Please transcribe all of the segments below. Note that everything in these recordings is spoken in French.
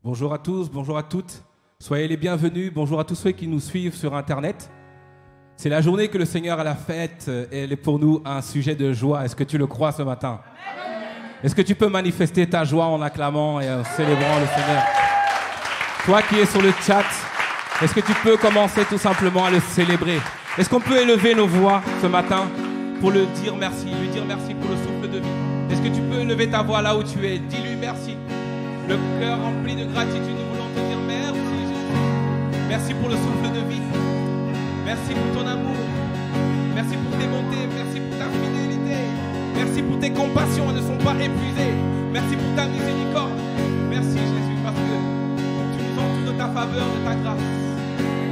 Bonjour à tous, bonjour à toutes. Soyez les bienvenus. Bonjour à tous ceux qui nous suivent sur Internet. C'est la journée que le Seigneur a faite et elle est pour nous un sujet de joie. Est-ce que tu le crois ce matin? Est-ce que tu peux manifester ta joie en acclamant et en célébrant le Seigneur? Toi qui es sur le chat, est-ce que tu peux commencer tout simplement à le célébrer? Est-ce qu'on peut élever nos voix ce matin pour le dire merci, lui dire merci pour le souffle de vie? Est-ce que tu peux élever ta voix là où tu es? Dis-lui merci. Le cœur rempli de gratitude, nous voulons te dire merci Jésus. Merci pour le souffle de vie. Merci pour ton amour. Merci pour tes bontés. Merci pour ta fidélité. Merci pour tes compassions, elles ne sont pas épuisées. Merci pour ta miséricorde. Merci Jésus parce que tu nous entoures de ta faveur, de ta grâce.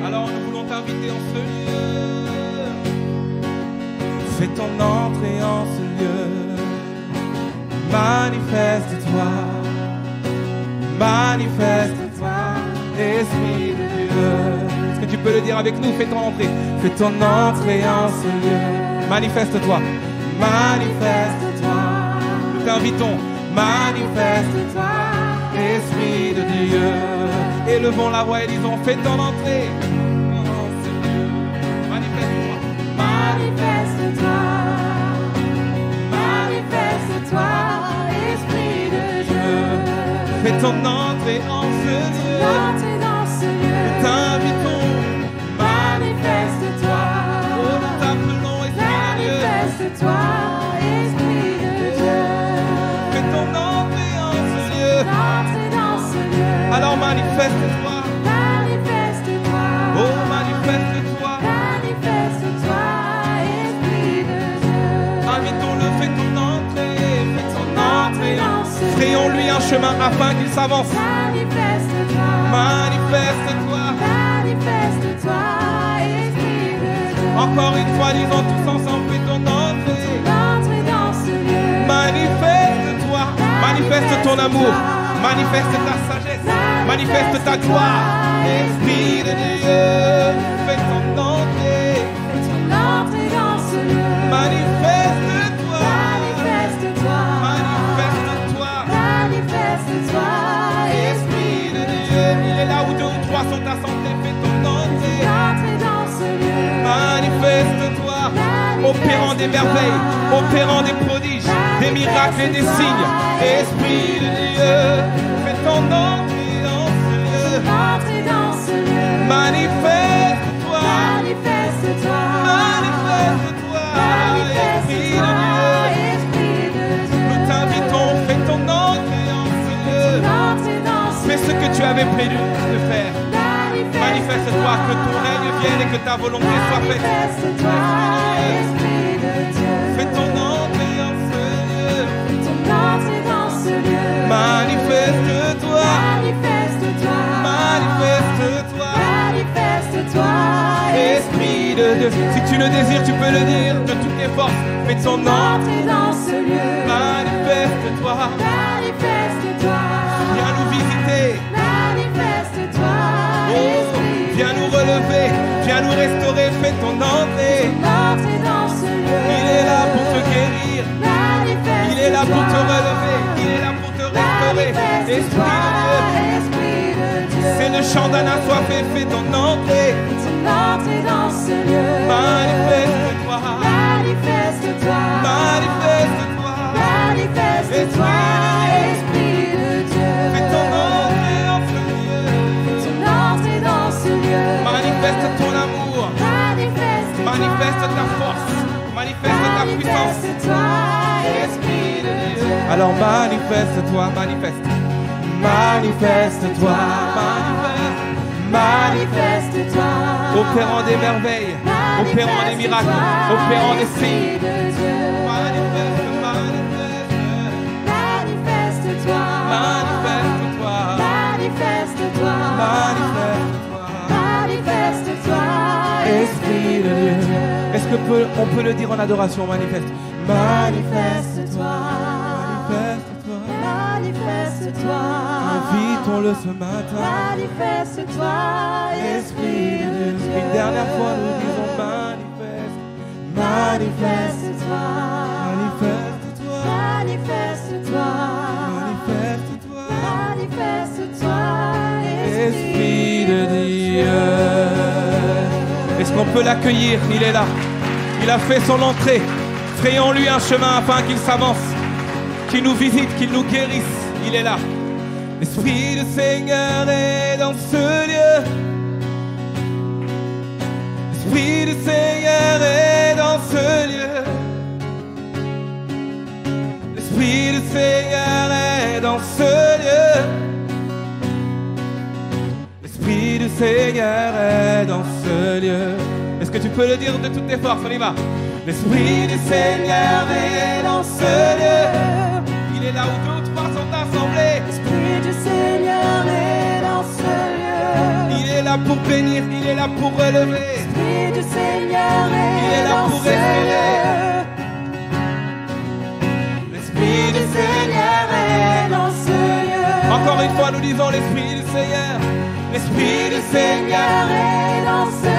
Alors nous voulons t'inviter en ce lieu. Fais ton entrée en ce lieu. Manifeste-toi. Manifeste-toi, Esprit de Dieu. Est-ce que tu peux le dire avec nous? Fais ton entrée. Fais ton entrée en ce lieu. Manifeste-toi. Manifeste-toi. Nous t'invitons. Manifeste-toi, Esprit de Dieu. Élevons la voix et disons, fais ton entrée. Manifeste-toi. Manifeste-toi. Manifeste-toi, Esprit de Dieu. Fais ton entrée en ce lieu. Nous t'invitons. Manifeste-toi. Oh, nous t'appelons Esprit de Dieu. Manifeste-toi, Esprit de Dieu. Fais ton entrée en ce lieu. Alors manifeste-toi. Manifeste-toi. Oh, manifeste-toi. Manifeste-toi, Esprit de Dieu. Invitons-le, fais ton entrée. Fais ton entrée en ce lieu. Créons-lui un chemin afin qu'il s'avance. Manifeste-toi. Manifeste-toi. Manifeste-toi, Esprit de Dieu. Encore une fois, disons tous ensemble, fais ton entrée. Entrée dans ce lieu. Manifeste-toi. Manifeste ton amour. Manifeste ta sagesse. Manifeste ta gloire. Esprit de Dieu. Fais ton entrée. Fais ton entrée dans ce lieu. Manifeste-toi. Manifeste-toi. Manifeste-toi. Manifeste-toi. Esprit de Dieu. Il est là où deux ou trois sont assemblés. Fais ton entrée. Entrée dans ce lieu. Manifeste-toi. Opérant des merveilles. Opérant des prodiges. Des miracles et des signes. Esprit de Dieu. Fais ton entrée dans ce lieu. Entrée dans ce lieu. Manifeste-toi. Manifeste-toi. Manifeste-toi. Manifeste-toi. Esprit de Dieu. Nous t'invitons. Fais ton entrée en ce lieu. Fais ce que tu avais prévu de faire. Manifeste-toi, que ton règne vienne et que ta volonté soit faite. Esprit de Dieu. Fais ton entrée en ce lieu. Fais ton entrée dans ce lieu. Manifeste-toi. Manifeste-toi. Manifeste-toi. Manifeste-toi. Esprit de Dieu. Si tu le désires, tu peux le dire de toutes tes forces. Fais ton entrée dans ce lieu. Manifeste-toi. Manifeste-toi. Viens nous visiter. Manifeste-toi. Oh, viens nous relever. Viens nous restaurer. Fais ton entrée. Dans ce lieu. Il est là pour te guérir. Il est là pour te relever. Il est là pour te restaurer. Esprit de Dieu. C'est le chant d'un assoiffé. Fais ton entrée. Dans ce lieu. Manifeste-toi. Manifeste-toi. Manifeste-toi. Manifeste-toi. Esprit de Dieu. Fais ton entrée en ce lieu. Fais ton entrée dans ce lieu. Manifeste ton amour. Manifeste ta force. Manifeste ta puissance. Esprit de Dieu. Alors manifeste-toi, manifeste. Manifeste-toi. Manifeste-toi. Opérant des merveilles. Opérant des miracles. Opérant des signes. Manifeste, manifeste. Manifeste-toi. Manifeste-toi. Manifeste-toi. Manifeste-toi. Manifeste-toi. Esprit de Dieu. Est-ce qu'on peut le dire en adoration? Manifeste. Manifeste-toi. Manifeste-toi. Manifeste-toi. Invitons-le ce matin. Manifeste-toi. Esprit de Dieu. Une dernière fois, nous disons manifeste. Manifeste-toi. Manifeste-toi. Manifeste-toi. Manifeste-toi. Manifeste-toi. peux l'accueillir, il est là. Il a fait son entrée. Frayons-lui un chemin afin qu'il s'avance, qu'il nous visite, qu'il nous guérisse. Il est là. L'Esprit du Seigneur est dans ce lieu. L'Esprit du Seigneur est dans ce lieu. L'Esprit du Seigneur est dans ce lieu. L'Esprit du Seigneur est dans ce lieu. Est-ce que tu peux le dire de toutes tes forces? On y va. L'Esprit du Seigneur est dans ce lieu. Il est là où deux ou trois sont assemblés. L'Esprit du Seigneur est dans ce lieu. Il est là pour bénir, il est là pour relever. L'Esprit du Seigneur Il est là est pour dans ce respirer. lieu. L'Esprit du Seigneur est dans ce lieu. Encore une fois, nous disons l'Esprit du Seigneur. L'Esprit du Seigneur. est dans ce lieu.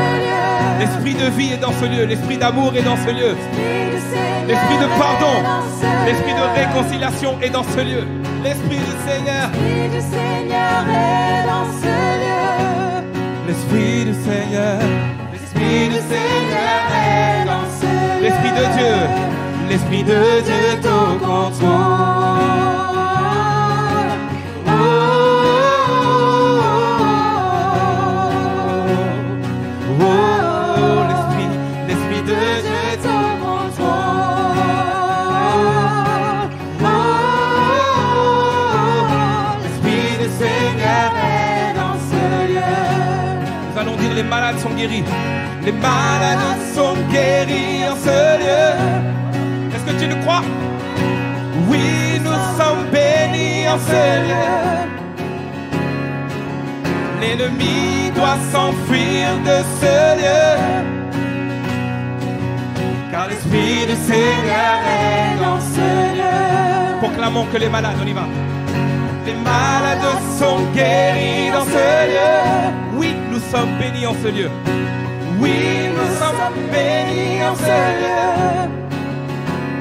L'Esprit de vie est dans ce lieu. L'Esprit d'amour est dans ce lieu. L'Esprit du Seigneur L'Esprit de pardon, est dans ce lieu. l'Esprit de réconciliation est dans ce lieu. L'Esprit du Seigneur. L'Esprit du Seigneur est dans ce lieu. L'Esprit du Seigneur. L'Esprit du Seigneur est dans ce lieu. L'Esprit de Dieu. L'Esprit de Dieu est au contrôle. L'Esprit de Dieu est au contrôle. L'Esprit du Seigneur est dans ce lieu. Nous allons dire les malades sont guéris. Les malades sont guéris en ce lieu. Est-ce que tu le crois? Oui, nous sommes bénis en ce lieu. L'ennemi doit s'enfuir de ce lieu. Car l'Esprit du Seigneur est dans ce lieu. Proclamons que les malades, on y va. Les malades sont guéris dans ce lieu. Oui, nous sommes bénis en ce lieu. Oui, nous sommes bénis en ce lieu.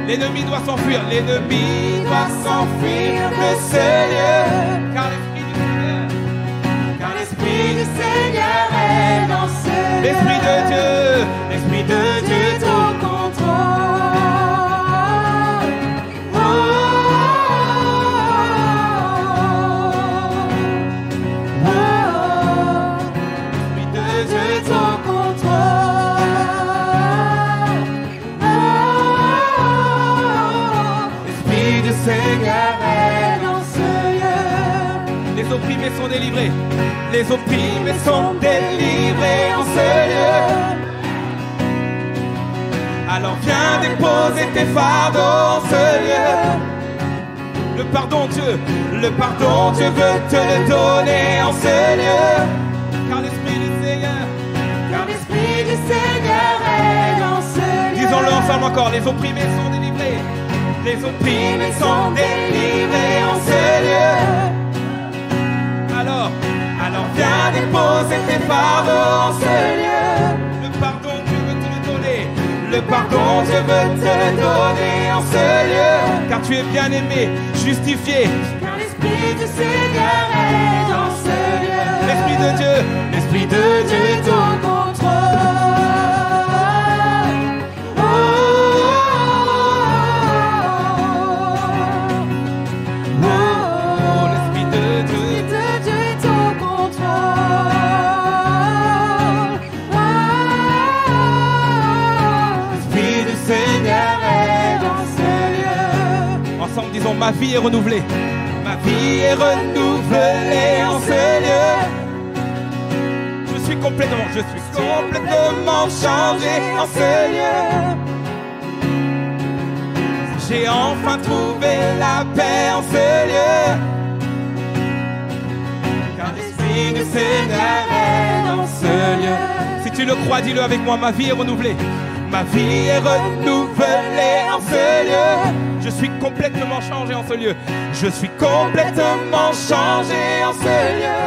L'ennemi doit s'enfuir. L'ennemi doit s'enfuir de ce lieu. Car l'Esprit du Seigneur. Car l'Esprit du Seigneur est dans ce lieu. L'Esprit de Dieu. L'Esprit de Dieu est au contrôle. L'Esprit de Dieu est au contrôle. L'Esprit du Seigneur est dans ce lieu. Les opprimés sont délivrés. Les opprimés sont délivrés en ce lieu. Alors viens déposer tes fardeaux en ce lieu. Le pardon Dieu veut te le donner en ce lieu. Car l'Esprit du Seigneur est dans ce lieu. Disons-le ensemble encore, les opprimés sont délivrés. Les opprimés sont délivrés en ce lieu. Alors viens déposer tes fardeaux en ce lieu. Le pardon Dieu veut te le donner. Le pardon Dieu veut te le donner en ce lieu. Car tu es bien aimé, justifié. Car l'Esprit du Seigneur est dans ce lieu. L'Esprit de Dieu est au contrôle. L'Esprit de Dieu est au contrôle. L'Esprit du Seigneur est dans ce lieu. Ensemble, disons, ma vie est renouvelée. Ma vie est renouvelée en ce lieu. Je suis complètement changé en ce lieu. J'ai enfin trouvé la paix en ce lieu. Car l'Esprit du Seigneur est dans ce lieu. Si tu le crois, dis-le avec moi, ma vie est renouvelée. Ma vie est renouvelée en ce lieu. Je suis complètement changé en ce lieu. Je suis complètement changé en ce lieu.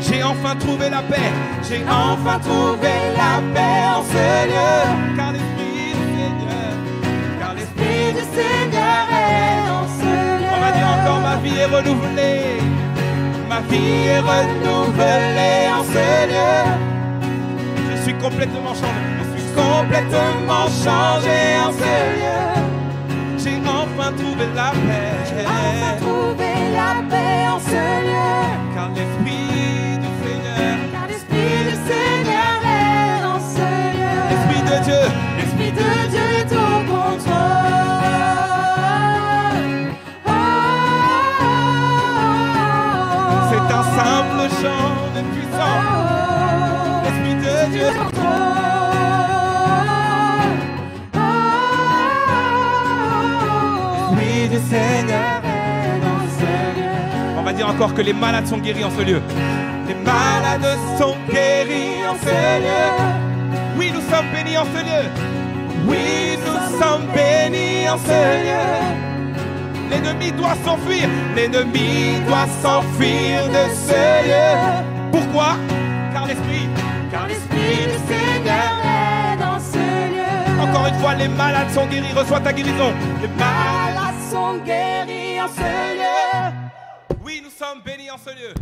J'ai enfin trouvé la paix. J'ai enfin trouvé la paix en ce lieu. Car l'Esprit du Seigneur. Car l'Esprit du Seigneur est dans ce lieu. On va dire encore, ma vie est renouvelée. Ma vie est renouvelée en ce lieu. Je suis complètement changé. Je suis complètement changé en ce lieu. J'ai enfin trouvé la paix. J'ai enfin trouvé la paix en ce lieu. Car l'Esprit du Seigneur, Car l'Esprit du Seigneur est dans ce lieu. l'Esprit de Dieu, L'Esprit de Dieu est au contrôle. c'est un simple chant de puissance. L'Esprit de Dieu, l'Esprit du Seigneur est dans ce lieu. On va dire encore que les malades sont guéris en ce lieu. Les malades sont guéris en ce lieu. Oui, nous sommes bénis en ce lieu. Oui, nous sommes bénis en ce lieu. L'ennemi doit s'enfuir. L'ennemi doit s'enfuir de ce lieu. Pourquoi? Car l'Esprit du Seigneur est dans ce lieu. Encore une fois, les malades sont guéris. Reçois ta guérison. Les malades. Malades sont guéris en ce lieu. Oui, nous sommes bénis en ce lieu.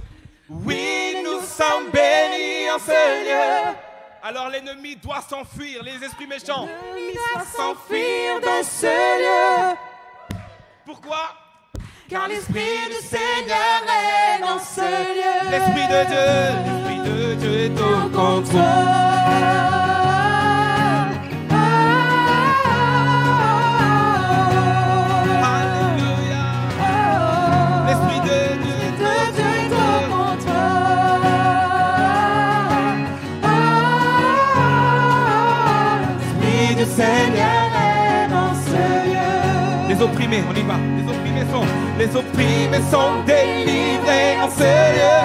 Oui, nous sommes bénis en ce lieu. Alors l'ennemi doit s'enfuir. Les esprits méchants. L'ennemi doit s'enfuir de ce lieu. Pourquoi? Car l'Esprit du Seigneur est dans ce lieu. L'Esprit de Dieu est au contrôle. Alléluia. L'Esprit de Dieu est au contrôle. L'Esprit du Seigneur est dans ce lieu. Les opprimés, on y va. Les opprimés sont délivrés en ce lieu.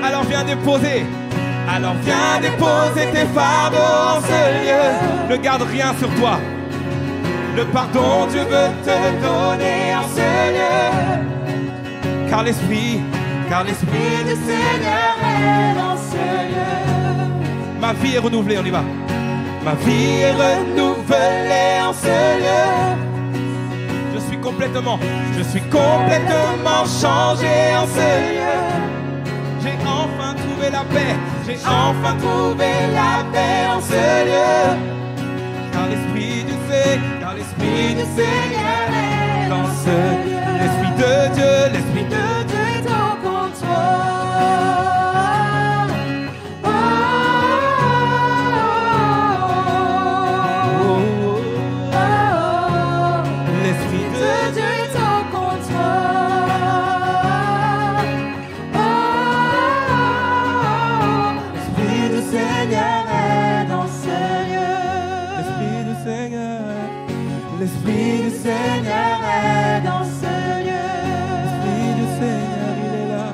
Alors viens déposer tes fardeaux en ce lieu. Ne garde rien sur toi. Le pardon, Dieu veut te le donner en ce lieu. Car l'Esprit du Seigneur est dans ce lieu. ma vie est renouvelée, on y va. Ma vie est renouvelée en ce lieu. Je suis complètement changé en ce lieu. J'ai enfin trouvé la paix. J'ai enfin trouvé la paix en ce lieu. Car l'Esprit du Seigneur est dans ce lieu. L'Esprit de Dieu est au contrôle. l'Esprit de Dieu est au contrôle. L'Esprit du Seigneur est dans ce lieu. L'Esprit du Seigneur. L'Esprit du Seigneur est dans ce lieu. L'Esprit du Seigneur, il est là.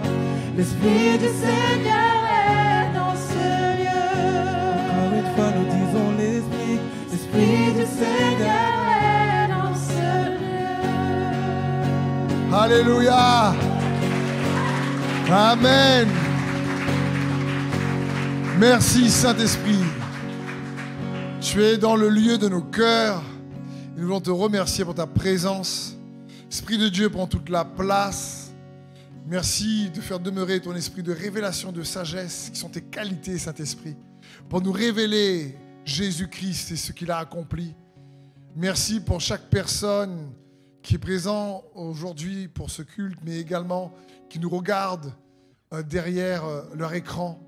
L'Esprit du Seigneur est dans ce lieu. Encore une fois, nous disons l'Esprit L'Esprit du Seigneur est dans ce lieu. Alléluia. Amen. Merci Saint-Esprit. Tu es dans le lieu de nos cœurs. Nous voulons te remercier pour ta présence. Esprit de Dieu prend toute la place. Merci de faire demeurer ton esprit de révélation, de sagesse, qui sont tes qualités, Saint-Esprit, pour nous révéler Jésus-Christ et ce qu'il a accompli. Merci pour chaque personne qui est présente aujourd'hui pour ce culte, mais également qui nous regarde derrière leur écran.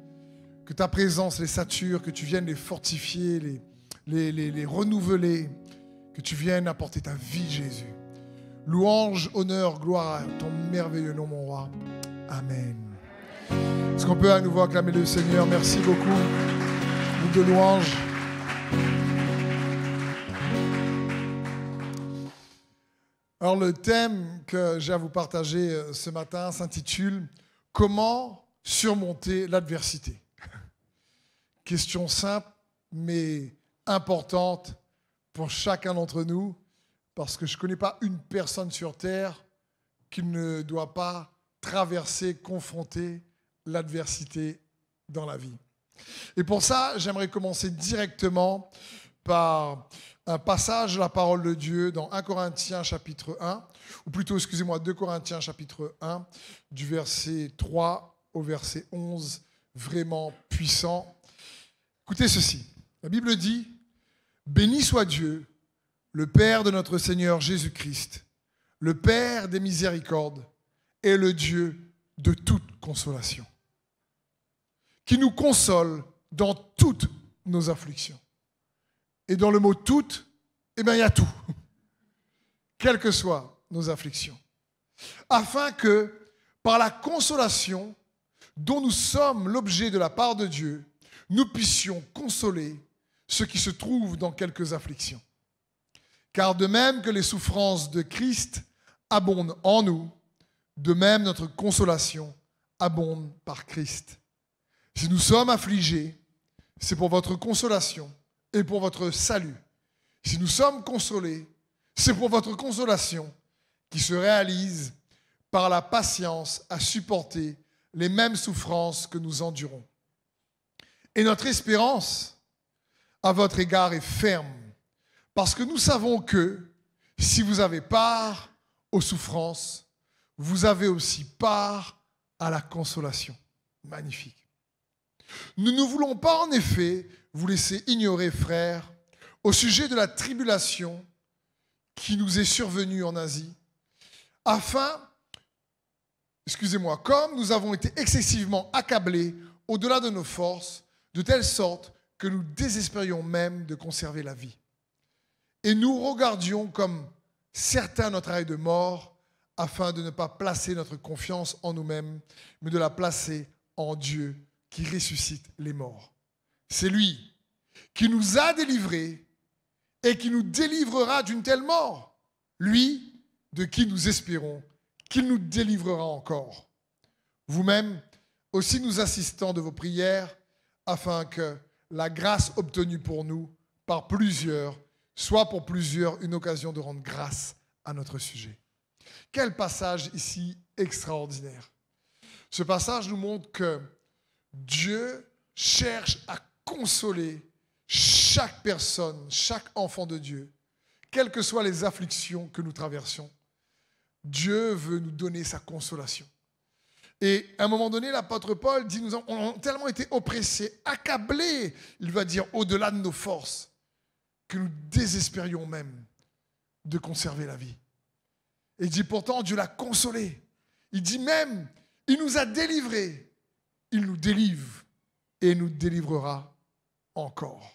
Que ta présence les sature, que tu viennes les fortifier, les renouveler, que tu viennes apporter ta vie, Jésus. Louange, honneur, gloire à ton merveilleux nom, mon roi. Amen. Est-ce qu'on peut à nouveau acclamer le Seigneur? Merci beaucoup. Nous de louange. Alors le thème que j'ai à vous partager ce matin s'intitule « Comment surmonter l'adversité ?» Question simple, mais importante pour chacun d'entre nous, parce que je ne connais pas une personne sur Terre qui ne doit pas traverser, confronter l'adversité dans la vie. Et pour ça, j'aimerais commencer directement par un passage de la parole de Dieu dans 1 Corinthiens chapitre 1, ou plutôt, excusez-moi, 2 Corinthiens chapitre 1, du verset 3 au verset 11, vraiment puissant. Écoutez ceci. La Bible dit, « Béni soit Dieu, le Père de notre Seigneur Jésus-Christ, le Père des miséricordes et le Dieu de toute consolation, qui nous console dans toutes nos afflictions. » Et dans le mot « toutes », eh bien, il y a tout, quelles que soient nos afflictions, afin que, par la consolation dont nous sommes l'objet de la part de Dieu, nous puissions consoler ceux qui se trouvent dans quelques afflictions. Car de même que les souffrances de Christ abondent en nous, de même notre consolation abonde par Christ. Si nous sommes affligés, c'est pour votre consolation et pour votre salut. Si nous sommes consolés, c'est pour votre consolation qui se réalise par la patience à supporter les mêmes souffrances que nous endurons. Et notre espérance à votre égard est ferme, parce que nous savons que si vous avez part aux souffrances, vous avez aussi part à la consolation. Magnifique. Nous ne voulons pas en effet vous laisser ignorer, frères, au sujet de la tribulation qui nous est survenue en Asie, comme nous avons été excessivement accablés au-delà de nos forces, de telle sorte que nous désespérions même de conserver la vie. Et nous regardions comme certains notre arrêt de mort, afin de ne pas placer notre confiance en nous-mêmes, mais de la placer en Dieu qui ressuscite les morts. C'est lui qui nous a délivrés et qui nous délivrera d'une telle mort. Lui, de qui nous espérons qu'il nous délivrera encore. Vous-même, aussi nous assistons de vos prières, afin que la grâce obtenue pour nous par plusieurs soit pour plusieurs une occasion de rendre grâce à notre sujet. Quel passage ici extraordinaire. Ce passage nous montre que Dieu cherche à consoler chaque personne, chaque enfant de Dieu, quelles que soient les afflictions que nous traversons. Dieu veut nous donner sa consolation. Et à un moment donné, l'apôtre Paul dit, nous avons tellement été oppressés, accablés, il va dire, au-delà de nos forces, que nous désespérions même de conserver la vie. Et il dit, pourtant, Dieu l'a consolé. Il dit même, il nous a délivrés. Il nous délivre et nous délivrera encore.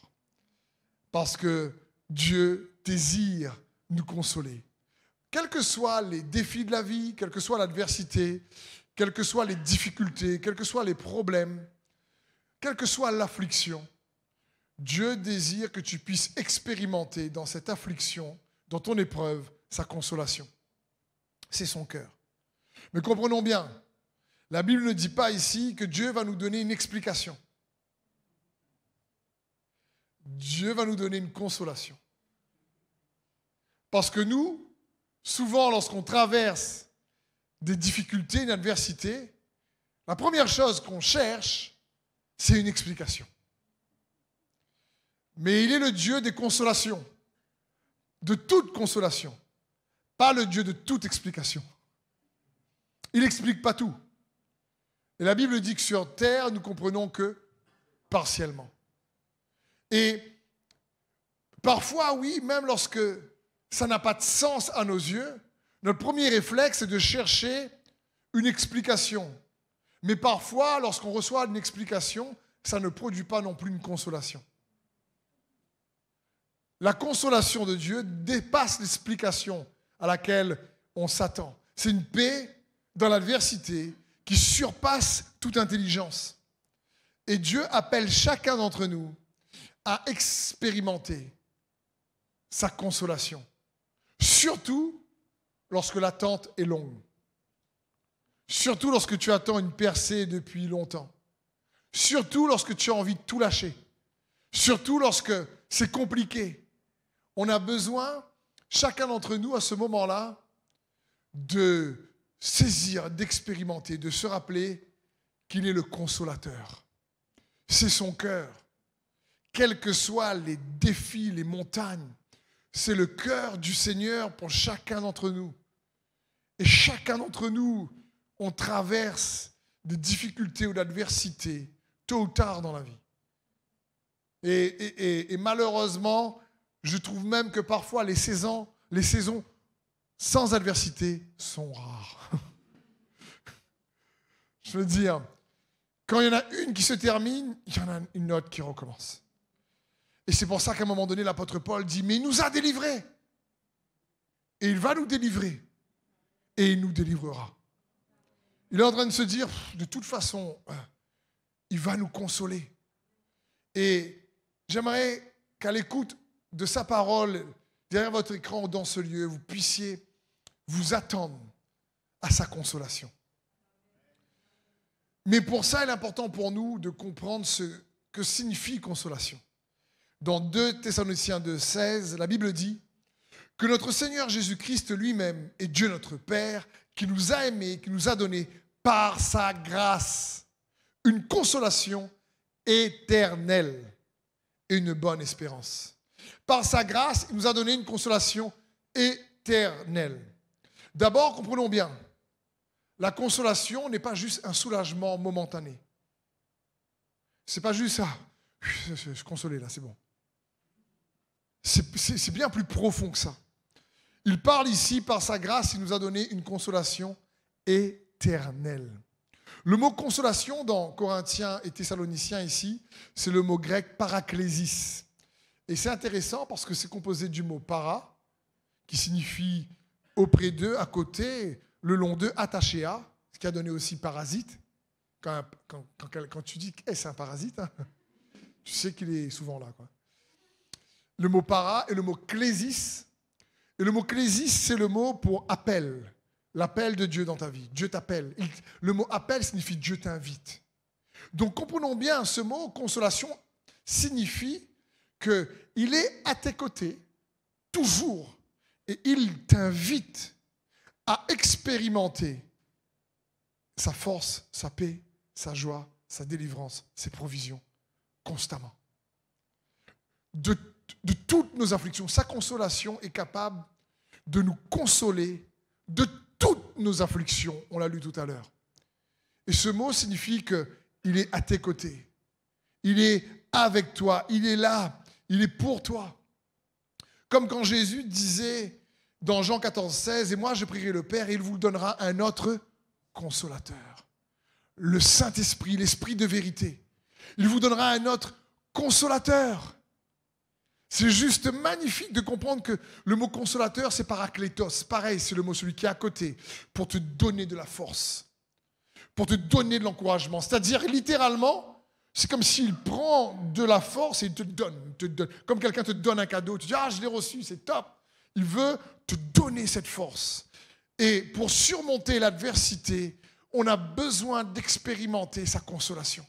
Parce que Dieu désire nous consoler. Quels que soient les défis de la vie, quelle que soit l'adversité, quelles que soient les difficultés, quels que soient les problèmes, quelle que soit l'affliction, Dieu désire que tu puisses expérimenter dans cette affliction, dans ton épreuve, sa consolation. C'est son cœur. Mais comprenons bien, la Bible ne dit pas ici que Dieu va nous donner une explication. Dieu va nous donner une consolation. Parce que nous, souvent lorsqu'on traverse des difficultés, une adversité, la première chose qu'on cherche, c'est une explication. Mais il est le Dieu des consolations, de toute consolation, pas le Dieu de toute explication. Il n'explique pas tout. Et la Bible dit que sur terre, nous comprenons que partiellement. Et parfois, oui, même lorsque ça n'a pas de sens à nos yeux, notre premier réflexe est de chercher une explication. Mais parfois, lorsqu'on reçoit une explication, ça ne produit pas non plus une consolation. La consolation de Dieu dépasse l'explication à laquelle on s'attend. C'est une paix dans l'adversité qui surpasse toute intelligence. Et Dieu appelle chacun d'entre nous à expérimenter sa consolation. Surtout lorsque l'attente est longue. Surtout lorsque tu attends une percée depuis longtemps. Surtout lorsque tu as envie de tout lâcher. Surtout lorsque c'est compliqué. On a besoin, chacun d'entre nous, à ce moment-là, de saisir, d'expérimenter, de se rappeler qu'il est le consolateur. C'est son cœur. Quels que soient les défis, les montagnes, c'est le cœur du Seigneur pour chacun d'entre nous. Et chacun d'entre nous, on traverse des difficultés ou d'adversité, tôt ou tard dans la vie. Et malheureusement, je trouve même que parfois les saisons sans adversité sont rares. Je veux dire, quand il y en a une qui se termine, il y en a une autre qui recommence. Et c'est pour ça qu'à un moment donné, l'apôtre Paul dit, mais il nous a délivrés. Et il va nous délivrer. Et il nous délivrera. Il est en train de se dire, de toute façon, il va nous consoler. Et j'aimerais qu'à l'écoute de sa parole, derrière votre écran ou dans ce lieu, vous puissiez vous attendre à sa consolation. Mais pour ça, il est important pour nous de comprendre ce que signifie consolation. Dans 2 Thessaloniciens 2,16, la Bible dit que notre Seigneur Jésus-Christ lui-même est Dieu notre Père, qui nous a aimés, qui nous a donné par sa grâce une consolation éternelle et une bonne espérance. Par sa grâce, il nous a donné une consolation éternelle. D'abord, comprenons bien, la consolation n'est pas juste un soulagement momentané. C'est pas juste ça. Je suis consolé là, c'est bon. C'est bien plus profond que ça. Il parle ici, par sa grâce, il nous a donné une consolation éternelle. Le mot consolation dans Corinthiens et Thessaloniciens ici, c'est le mot grec paraklésis. Et c'est intéressant parce que c'est composé du mot para, qui signifie auprès d'eux, à côté, le long d'eux, attaché à, ce qui a donné aussi parasite. Quand tu dis que c'est un parasite, hein, tu sais qu'il est souvent là, quoi. Le mot para et le mot klésis. Et le mot klésis, c'est le mot pour appel. L'appel de Dieu dans ta vie. Dieu t'appelle. Le mot appel signifie Dieu t'invite. Donc comprenons bien, ce mot consolation signifie qu'il est à tes côtés, toujours. Et il t'invite à expérimenter sa force, sa paix, sa joie, sa délivrance, ses provisions, constamment. De toutes nos afflictions. Sa consolation est capable de nous consoler de toutes nos afflictions. On l'a lu tout à l'heure. Et ce mot signifie qu'il est à tes côtés. Il est avec toi. Il est là. Il est pour toi. Comme quand Jésus disait dans Jean 14, 16, « Et moi je prierai le Père et il vous donnera un autre consolateur. » Le Saint-Esprit, l'Esprit de vérité. Il vous donnera un autre consolateur. C'est juste magnifique de comprendre que le mot consolateur, c'est paraklétos. Pareil, c'est le mot celui qui est à côté, pour te donner de la force, pour te donner de l'encouragement. C'est-à-dire, littéralement, c'est comme s'il prend de la force et il te donne. Comme quelqu'un te donne un cadeau, tu dis « Ah, je l'ai reçu, c'est top !» Il veut te donner cette force. Et pour surmonter l'adversité, on a besoin d'expérimenter sa consolation.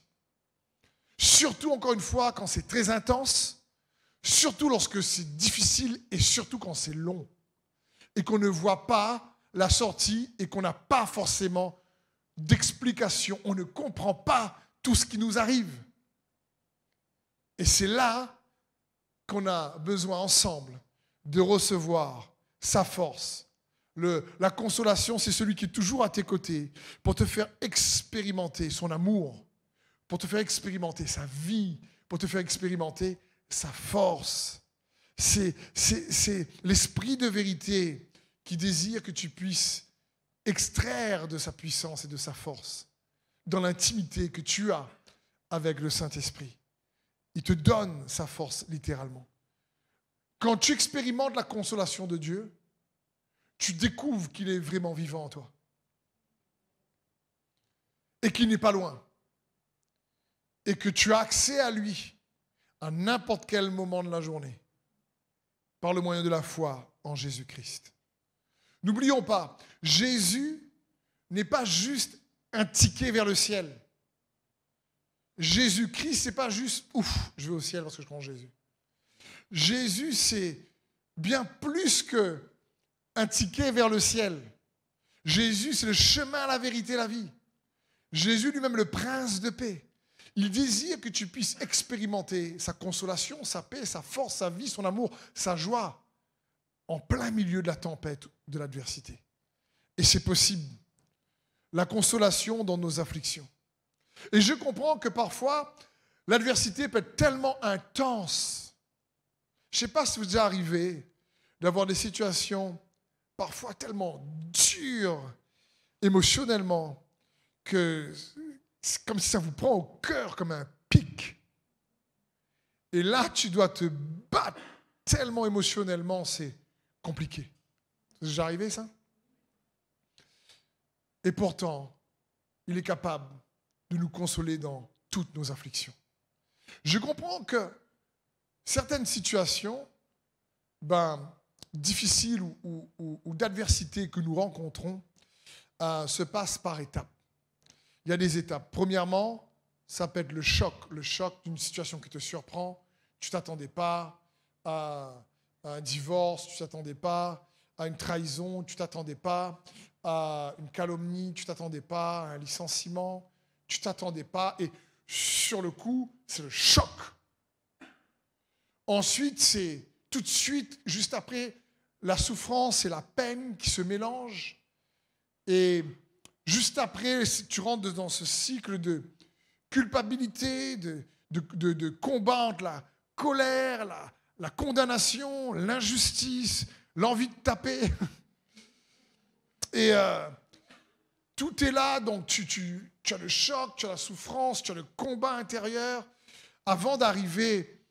Surtout, encore une fois, quand c'est très intense, surtout lorsque c'est difficile et surtout quand c'est long et qu'on ne voit pas la sortie et qu'on n'a pas forcément d'explication. On ne comprend pas tout ce qui nous arrive. Et c'est là qu'on a besoin ensemble de recevoir sa force. La consolation, c'est celui qui est toujours à tes côtés pour te faire expérimenter son amour, pour te faire expérimenter sa vie, pour te faire expérimenter sa force. C'est l'Esprit de vérité qui désire que tu puisses extraire de sa puissance et de sa force dans l'intimité que tu as avec le Saint-Esprit. Il te donne sa force littéralement. Quand tu expérimentes la consolation de Dieu, tu découvres qu'il est vraiment vivant en toi et qu'il n'est pas loin et que tu as accès à lui à n'importe quel moment de la journée, par le moyen de la foi en Jésus-Christ. N'oublions pas, Jésus n'est pas juste un ticket vers le ciel. Jésus-Christ, c'est pas juste « ouf, je vais au ciel parce que je crois en Jésus ». Jésus, c'est bien plus qu'un ticket vers le ciel. Jésus, c'est le chemin, la vérité, la vie. Jésus lui-même, le prince de paix. Il désire que tu puisses expérimenter sa consolation, sa paix, sa force, sa vie, son amour, sa joie, en plein milieu de la tempête, de l'adversité. Et c'est possible. La consolation dans nos afflictions. Et je comprends que parfois, L'adversité peut être tellement intense. Je ne sais pas si vous êtes déjà arrivé d'avoir des situations parfois tellement dures émotionnellement que c'est comme si ça vous prend au cœur comme un pic. Et là, tu dois te battre tellement émotionnellement, c'est compliqué. C'est déjà arrivé ça? Et pourtant, il est capable de nous consoler dans toutes nos afflictions. Je comprends que certaines situations difficiles ou d'adversité que nous rencontrons se passent par étapes. Il y a des étapes. Premièrement, ça peut être le choc d'une situation qui te surprend. Tu ne t'attendais pas à un divorce, tu ne t'attendais pas à une trahison, tu ne t'attendais pas à une calomnie, tu ne t'attendais pas à un licenciement, tu ne t'attendais pas. Et sur le coup, c'est le choc. Ensuite, c'est tout de suite, juste après, la souffrance et la peine qui se mélangent. Et juste après, tu rentres dans ce cycle de culpabilité, de combat entre la colère, la condamnation, l'injustice, l'envie de taper. Et tout est là, donc tu as le choc, tu as la souffrance, tu as le combat intérieur, avant d'arriver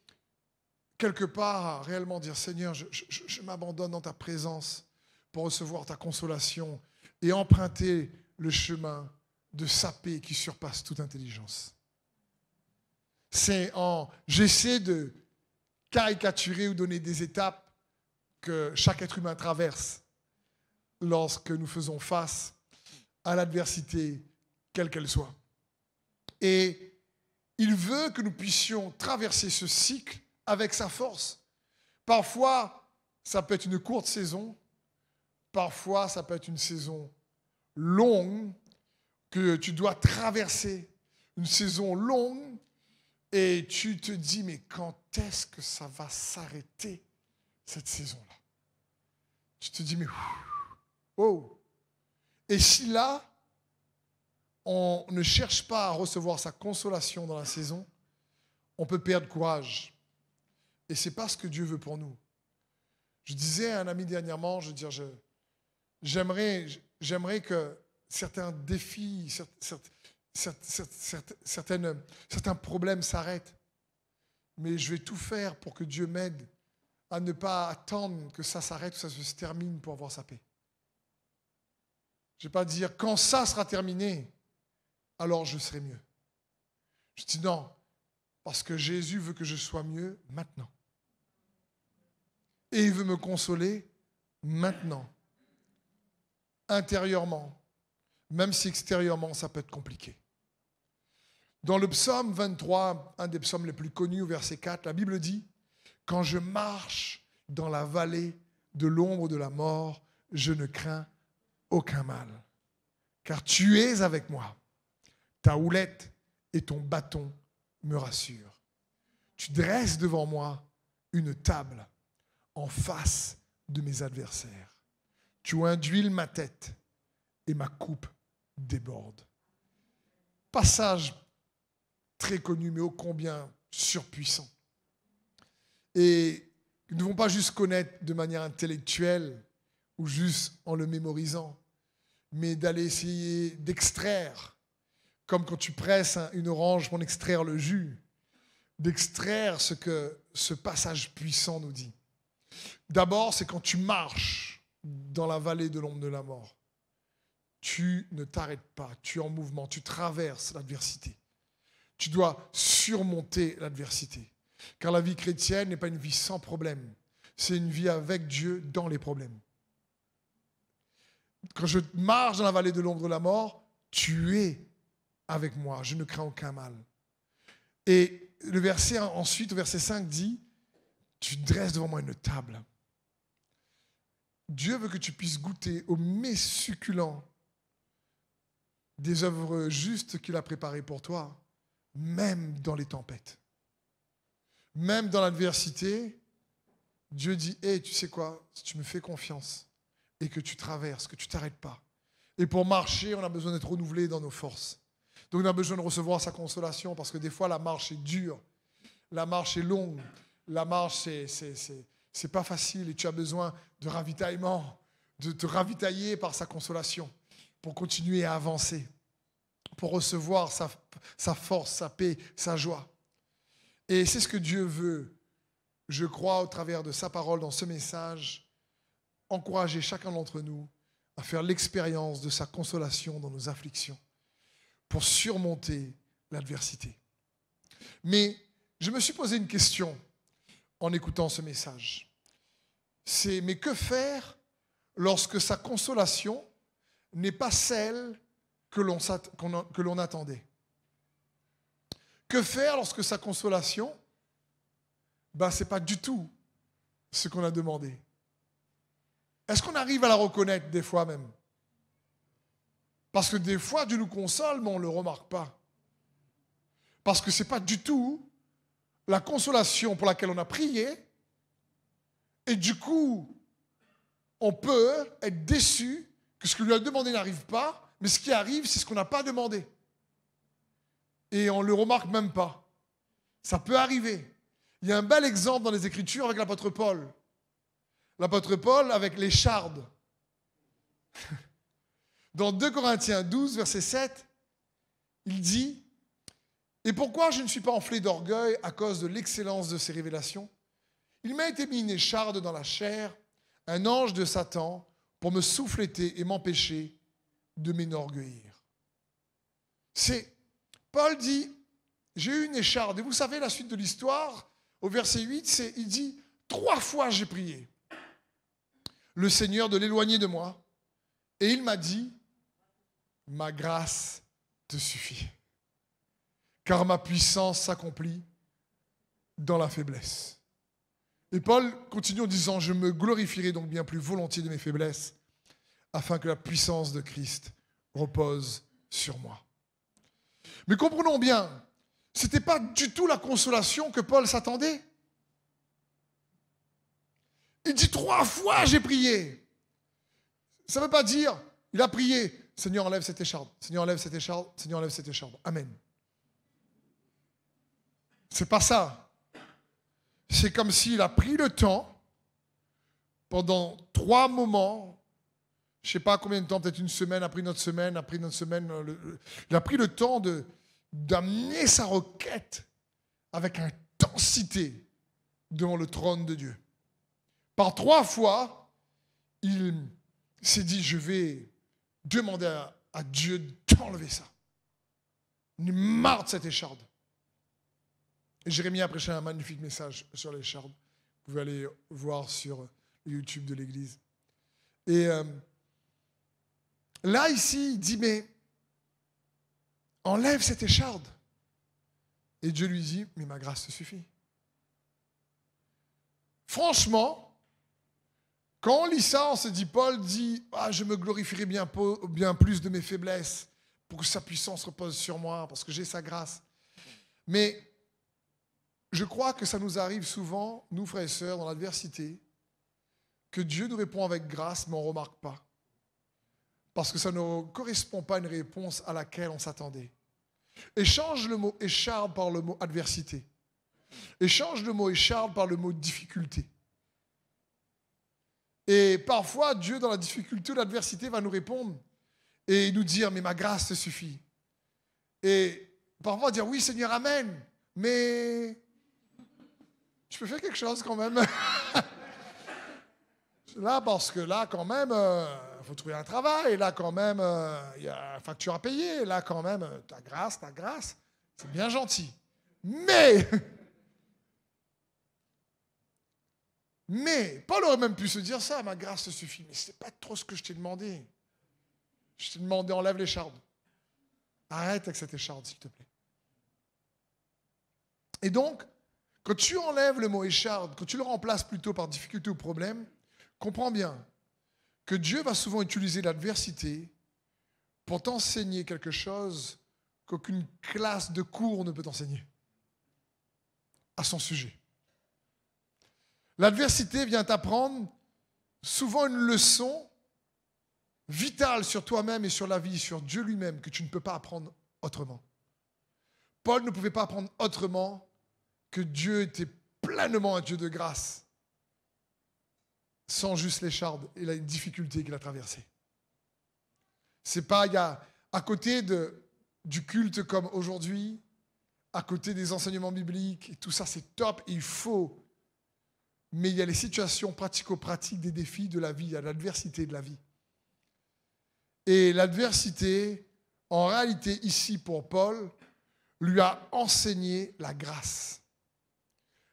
quelque part à réellement dire, Seigneur, je m'abandonne dans ta présence pour recevoir ta consolation et emprunter le chemin de sa paix qui surpasse toute intelligence. J'essaie de caricaturer ou donner des étapes que chaque être humain traverse lorsque nous faisons face à l'adversité, quelle qu'elle soit. Et il veut que nous puissions traverser ce cycle avec sa force. Parfois, ça peut être une courte saison. Parfois, ça peut être une saison longue que tu dois traverser. Une saison longue. Et tu te dis, mais quand est-ce que ça va s'arrêter, cette saison-là? Tu te dis, mais oh! Et si là, on ne cherche pas à recevoir sa consolation dans la saison, on peut perdre courage. Et ce n'est pas ce que Dieu veut pour nous. Je disais à un ami dernièrement, j'aimerais que certains défis, certains problèmes s'arrêtent. Mais je vais tout faire pour que Dieu m'aide à ne pas attendre que ça s'arrête ou ça se termine pour avoir sa paix. Je ne vais pas dire quand ça sera terminé, alors je serai mieux. Je dis non, parce que Jésus veut que je sois mieux maintenant. Et il veut me consoler maintenant, intérieurement, même si extérieurement ça peut être compliqué. Dans le psaume 23, un des psaumes les plus connus, au verset 4, la Bible dit « Quand je marche dans la vallée de l'ombre de la mort, je ne crains aucun mal, car tu es avec moi. Ta houlette et ton bâton me rassurent. Tu dresses devant moi une table en face de mes adversaires. Tu induis ma tête et ma coupe déborde. » Passage très connu, mais ô combien surpuissant. Et nous ne devons pas juste connaître de manière intellectuelle ou juste en le mémorisant, mais d'aller essayer d'extraire, comme quand tu presses une orange pour en extraire le jus, d'extraire ce que ce passage puissant nous dit. D'abord, c'est quand tu marches dans la vallée de l'ombre de la mort. Tu ne t'arrêtes pas, tu es en mouvement, tu traverses l'adversité. Tu dois surmonter l'adversité. Car la vie chrétienne n'est pas une vie sans problème. C'est une vie avec Dieu dans les problèmes. Quand je marche dans la vallée de l'ombre de la mort, tu es avec moi, je ne crains aucun mal. Et le verset ensuite, au verset 5 dit, tu dresses devant moi une table. Dieu veut que tu puisses goûter au mets succulent des œuvres justes qu'il a préparées pour toi, même dans les tempêtes. Même dans l'adversité, Dieu dit, hey, tu sais quoi, si tu me fais confiance et que tu traverses, que tu ne t'arrêtes pas. Et pour marcher, on a besoin d'être renouvelé dans nos forces. Donc on a besoin de recevoir sa consolation parce que des fois la marche est dure, la marche est longue, la marche c'est pas facile et tu as besoin de ravitaillement, de te ravitailler par sa consolation pour continuer à avancer, pour recevoir sa force, sa paix, sa joie. Et c'est ce que Dieu veut, je crois, au travers de sa parole dans ce message, encourager chacun d'entre nous à faire l'expérience de sa consolation dans nos afflictions pour surmonter l'adversité. Mais je me suis posé une question en écoutant ce message. C'est, mais que faire lorsque sa consolation n'est pas celle que l'on attendait? Que faire lorsque sa consolation, ce n'est pas du tout ce qu'on a demandé? Est-ce qu'on arrive à la reconnaître des fois même? Parce que des fois, Dieu nous console, mais on ne le remarque pas. Parce que ce n'est pas du tout la consolation pour laquelle on a prié. Et du coup, on peut être déçu que ce que lui a demandé n'arrive pas, mais ce qui arrive, c'est ce qu'on n'a pas demandé. Et on ne le remarque même pas. Ça peut arriver. Il y a un bel exemple dans les Écritures avec l'apôtre Paul. L'apôtre Paul avec l'écharde. Dans 2 Corinthiens 12, verset 7, il dit « Et pourquoi je ne suis pas enflé d'orgueil à cause de l'excellence de ces révélations? Il m'a été mis une écharde dans la chair, un ange de Satan, pour me souffléter et m'empêcher de m'enorgueillir. » Paul dit « J'ai eu une écharde. » Et vous savez la suite de l'histoire, au verset 8, il dit « 3 fois j'ai prié le Seigneur de l'éloigner de moi. Et il m'a dit, ma grâce te suffit, car ma puissance s'accomplit dans la faiblesse. » Et Paul continue en disant, je me glorifierai donc bien plus volontiers de mes faiblesses, afin que la puissance de Christ repose sur moi. Mais comprenons bien, ce n'était pas du tout la consolation que Paul s'attendait. Il dit 3 fois j'ai prié. Ça ne veut pas dire, il a prié, Seigneur enlève cette écharde, Seigneur enlève cette écharde, Seigneur enlève cette écharde. Amen. C'est pas ça. C'est comme s'il a pris le temps, pendant 3 moments, je ne sais pas combien de temps, peut-être une semaine, après notre semaine, il a pris le temps d'amener sa requête avec intensité devant le trône de Dieu. Par 3 fois, il s'est dit, je vais demander à Dieu d'enlever ça. Il est marre de cette écharde. Et Jérémie a prêché un magnifique message sur l'écharde. Vous pouvez aller voir sur le YouTube de l'église. Et là, ici, il dit, mais enlève cette écharde. Et Dieu lui dit, mais ma grâce te suffit. Franchement, quand on lit ça, on se dit, Paul dit, je me glorifierai bien plus de mes faiblesses pour que sa puissance repose sur moi, parce que j'ai sa grâce. Mais je crois que ça nous arrive souvent, nous frères et sœurs, dans l'adversité, que Dieu nous répond avec grâce, mais on ne remarque pas. Parce que ça ne correspond pas à une réponse à laquelle on s'attendait. Échange le mot écharde par le mot adversité. Échange le mot écharde par le mot difficulté. Et parfois, Dieu, dans la difficulté ou l'adversité, va nous répondre et nous dire, mais ma grâce te suffit. Et parfois, dire, oui, Seigneur, amen, mais tu peux faire quelque chose quand même. Là, parce que là, quand même, il faut trouver un travail. Là, quand même, il y a une facture à payer. Là, quand même, ta grâce, c'est bien gentil. Mais, Paul aurait même pu se dire ça, ma grâce te suffit. Mais ce n'est pas trop ce que je t'ai demandé. Je t'ai demandé, enlève l'écharde. Arrête avec cette écharde, s'il te plaît. Et donc, quand tu enlèves le mot écharde, quand tu le remplaces plutôt par difficulté ou problème, comprends bien que Dieu va souvent utiliser l'adversité pour t'enseigner quelque chose qu'aucune classe de cours ne peut t'enseigner à son sujet. L'adversité vient t'apprendre souvent une leçon vitale sur toi-même et sur la vie, sur Dieu lui-même, que tu ne peux pas apprendre autrement. Paul ne pouvait pas apprendre autrement que Dieu était pleinement un Dieu de grâce, sans juste l'écharde et la difficulté qu'il a traversée. C'est pas, il y a à côté du culte comme aujourd'hui, à côté des enseignements bibliques, et tout ça c'est top, et il faut. Mais il y a les situations pratico-pratiques des défis de la vie, il y a l'adversité de la vie. Et l'adversité, en réalité ici pour Paul, lui a enseigné la grâce.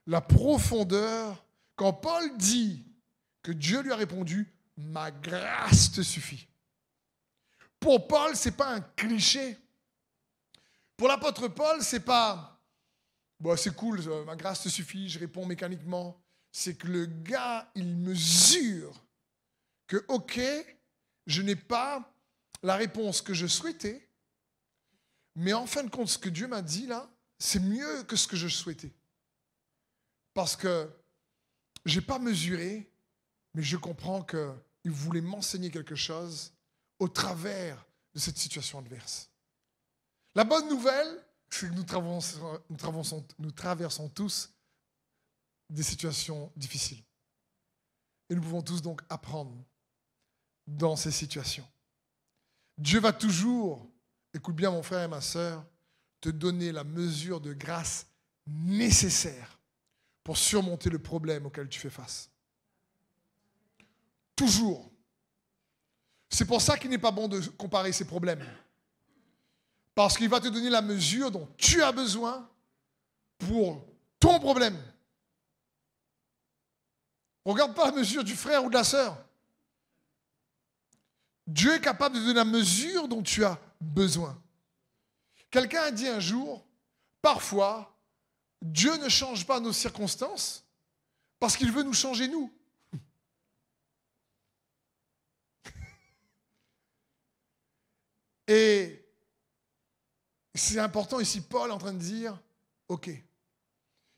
La profondeur, quand Paul dit que Dieu lui a répondu, ma grâce te suffit. Pour Paul, ce n'est pas un cliché. Pour l'apôtre Paul, c'est pas bon, c'est cool, ma grâce te suffit, je réponds mécaniquement. C'est que le gars, il mesure que, ok, je n'ai pas la réponse que je souhaitais, mais en fin de compte, ce que Dieu m'a dit là, c'est mieux que ce que je souhaitais. Parce que je n'ai pas mesuré, mais je comprends qu'il voulait m'enseigner quelque chose au travers de cette situation adverse. La bonne nouvelle, c'est que nous traversons tous des situations difficiles. Et nous pouvons tous donc apprendre dans ces situations. Dieu va toujours, écoute bien mon frère et ma sœur, te donner la mesure de grâce nécessaire pour surmonter le problème auquel tu fais face. Toujours. C'est pour ça qu'il n'est pas bon de comparer ces problèmes. Parce qu'il va te donner la mesure dont tu as besoin pour ton problème. Regarde pas la mesure du frère ou de la sœur. Dieu est capable de te donner la mesure dont tu as besoin. Quelqu'un a dit un jour, parfois, Dieu ne change pas nos circonstances parce qu'il veut nous changer nous. Et c'est important ici, Paul est en train de dire, ok,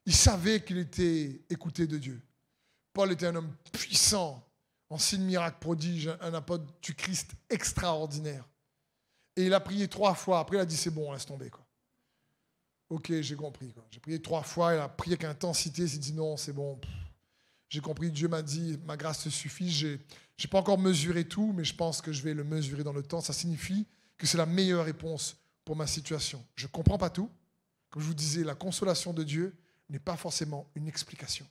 il savait qu'il était écouté de Dieu. Paul était un homme puissant, en signe, miracle, prodige, un apôtre du Christ extraordinaire. Et il a prié 3 fois, après il a dit c'est bon, laisse tomber, quoi. Ok, j'ai compris, quoi. J'ai prié 3 fois, il a prié avec intensité, il s'est dit non, c'est bon, j'ai compris, Dieu m'a dit, ma grâce te suffit, j'ai pas encore mesuré tout, mais je pense que je vais le mesurer dans le temps, ça signifie que c'est la meilleure réponse pour ma situation. Je ne comprends pas tout. Comme je vous disais, la consolation de Dieu n'est pas forcément une explication.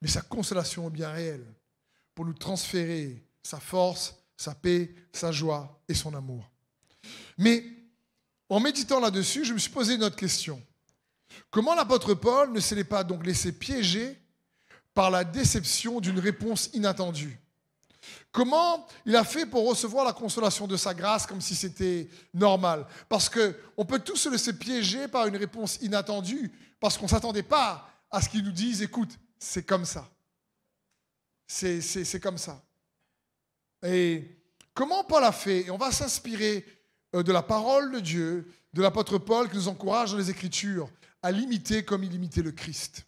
Mais sa consolation est bien réelle pour nous transférer sa force, sa paix, sa joie et son amour. Mais en méditant là-dessus, je me suis posé une autre question. Comment l'apôtre Paul ne s'est pas donc laissé piéger par la déception d'une réponse inattendue? Comment il a fait pour recevoir la consolation de sa grâce comme si c'était normal? Parce qu'on peut tous se laisser piéger par une réponse inattendue, parce qu'on ne s'attendait pas à ce qu'ils nous disent, écoute, c'est comme ça. C'est comme ça. Et comment Paul a fait? Et on va s'inspirer de la parole de Dieu, de l'apôtre Paul qui nous encourage dans les Écritures à l'imiter comme il imitait le Christ.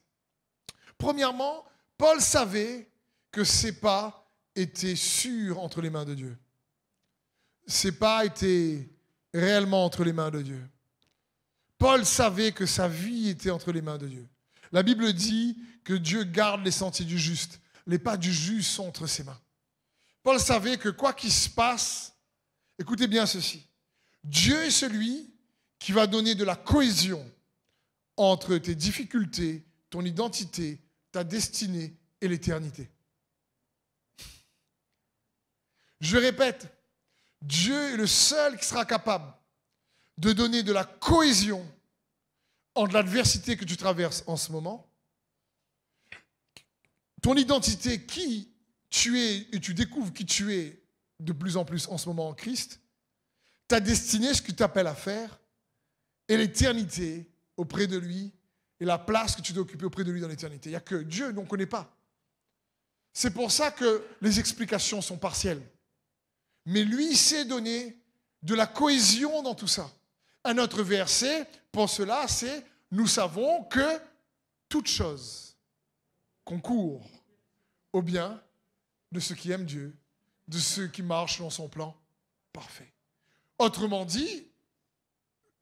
Premièrement, Paul savait que ses pas étaient sûrs entre les mains de Dieu. Ses pas étaient réellement entre les mains de Dieu. Paul savait que sa vie était entre les mains de Dieu. La Bible dit que Dieu garde les sentiers du juste. Les pas du juste sont entre ses mains. Paul savait que quoi qu'il se passe, écoutez bien ceci, Dieu est celui qui va donner de la cohésion entre tes difficultés, ton identité, ta destinée et l'éternité. Je répète, Dieu est le seul qui sera capable de donner de la cohésion entre l'adversité que tu traverses en ce moment, ton identité, qui tu es, et tu découvres qui tu es de plus en plus en ce moment en Christ, ta destinée, ce qu'il t'appelle à faire, et l'éternité auprès de lui, et la place que tu dois occuper auprès de lui dans l'éternité. Il n'y a que Dieu, nous on ne connaît pas. C'est pour ça que les explications sont partielles. Mais lui, il sait donner de la cohésion dans tout ça. Un autre verset, pour cela, c'est « Nous savons que toute chose concourt au bien de ceux qui aiment Dieu, de ceux qui marchent dans son plan parfait. » Autrement dit,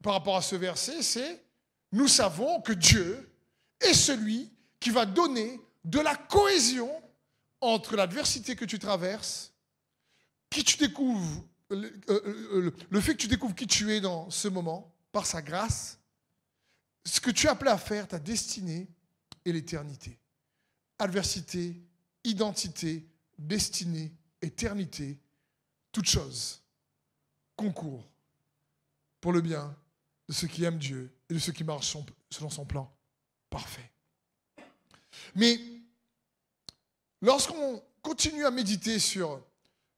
par rapport à ce verset, c'est nous savons que Dieu est celui qui va donner de la cohésion entre l'adversité que tu traverses, qui tu découvres, le fait que tu découvres qui tu es dans ce moment, par sa grâce, ce que tu es appelé à faire, ta destinée et l'éternité. Adversité, identité, destinée, éternité, toutes choses concourent pour le bien de ceux qui aiment Dieu et de ceux qui marchent selon son plan parfait. Mais lorsqu'on continue à méditer sur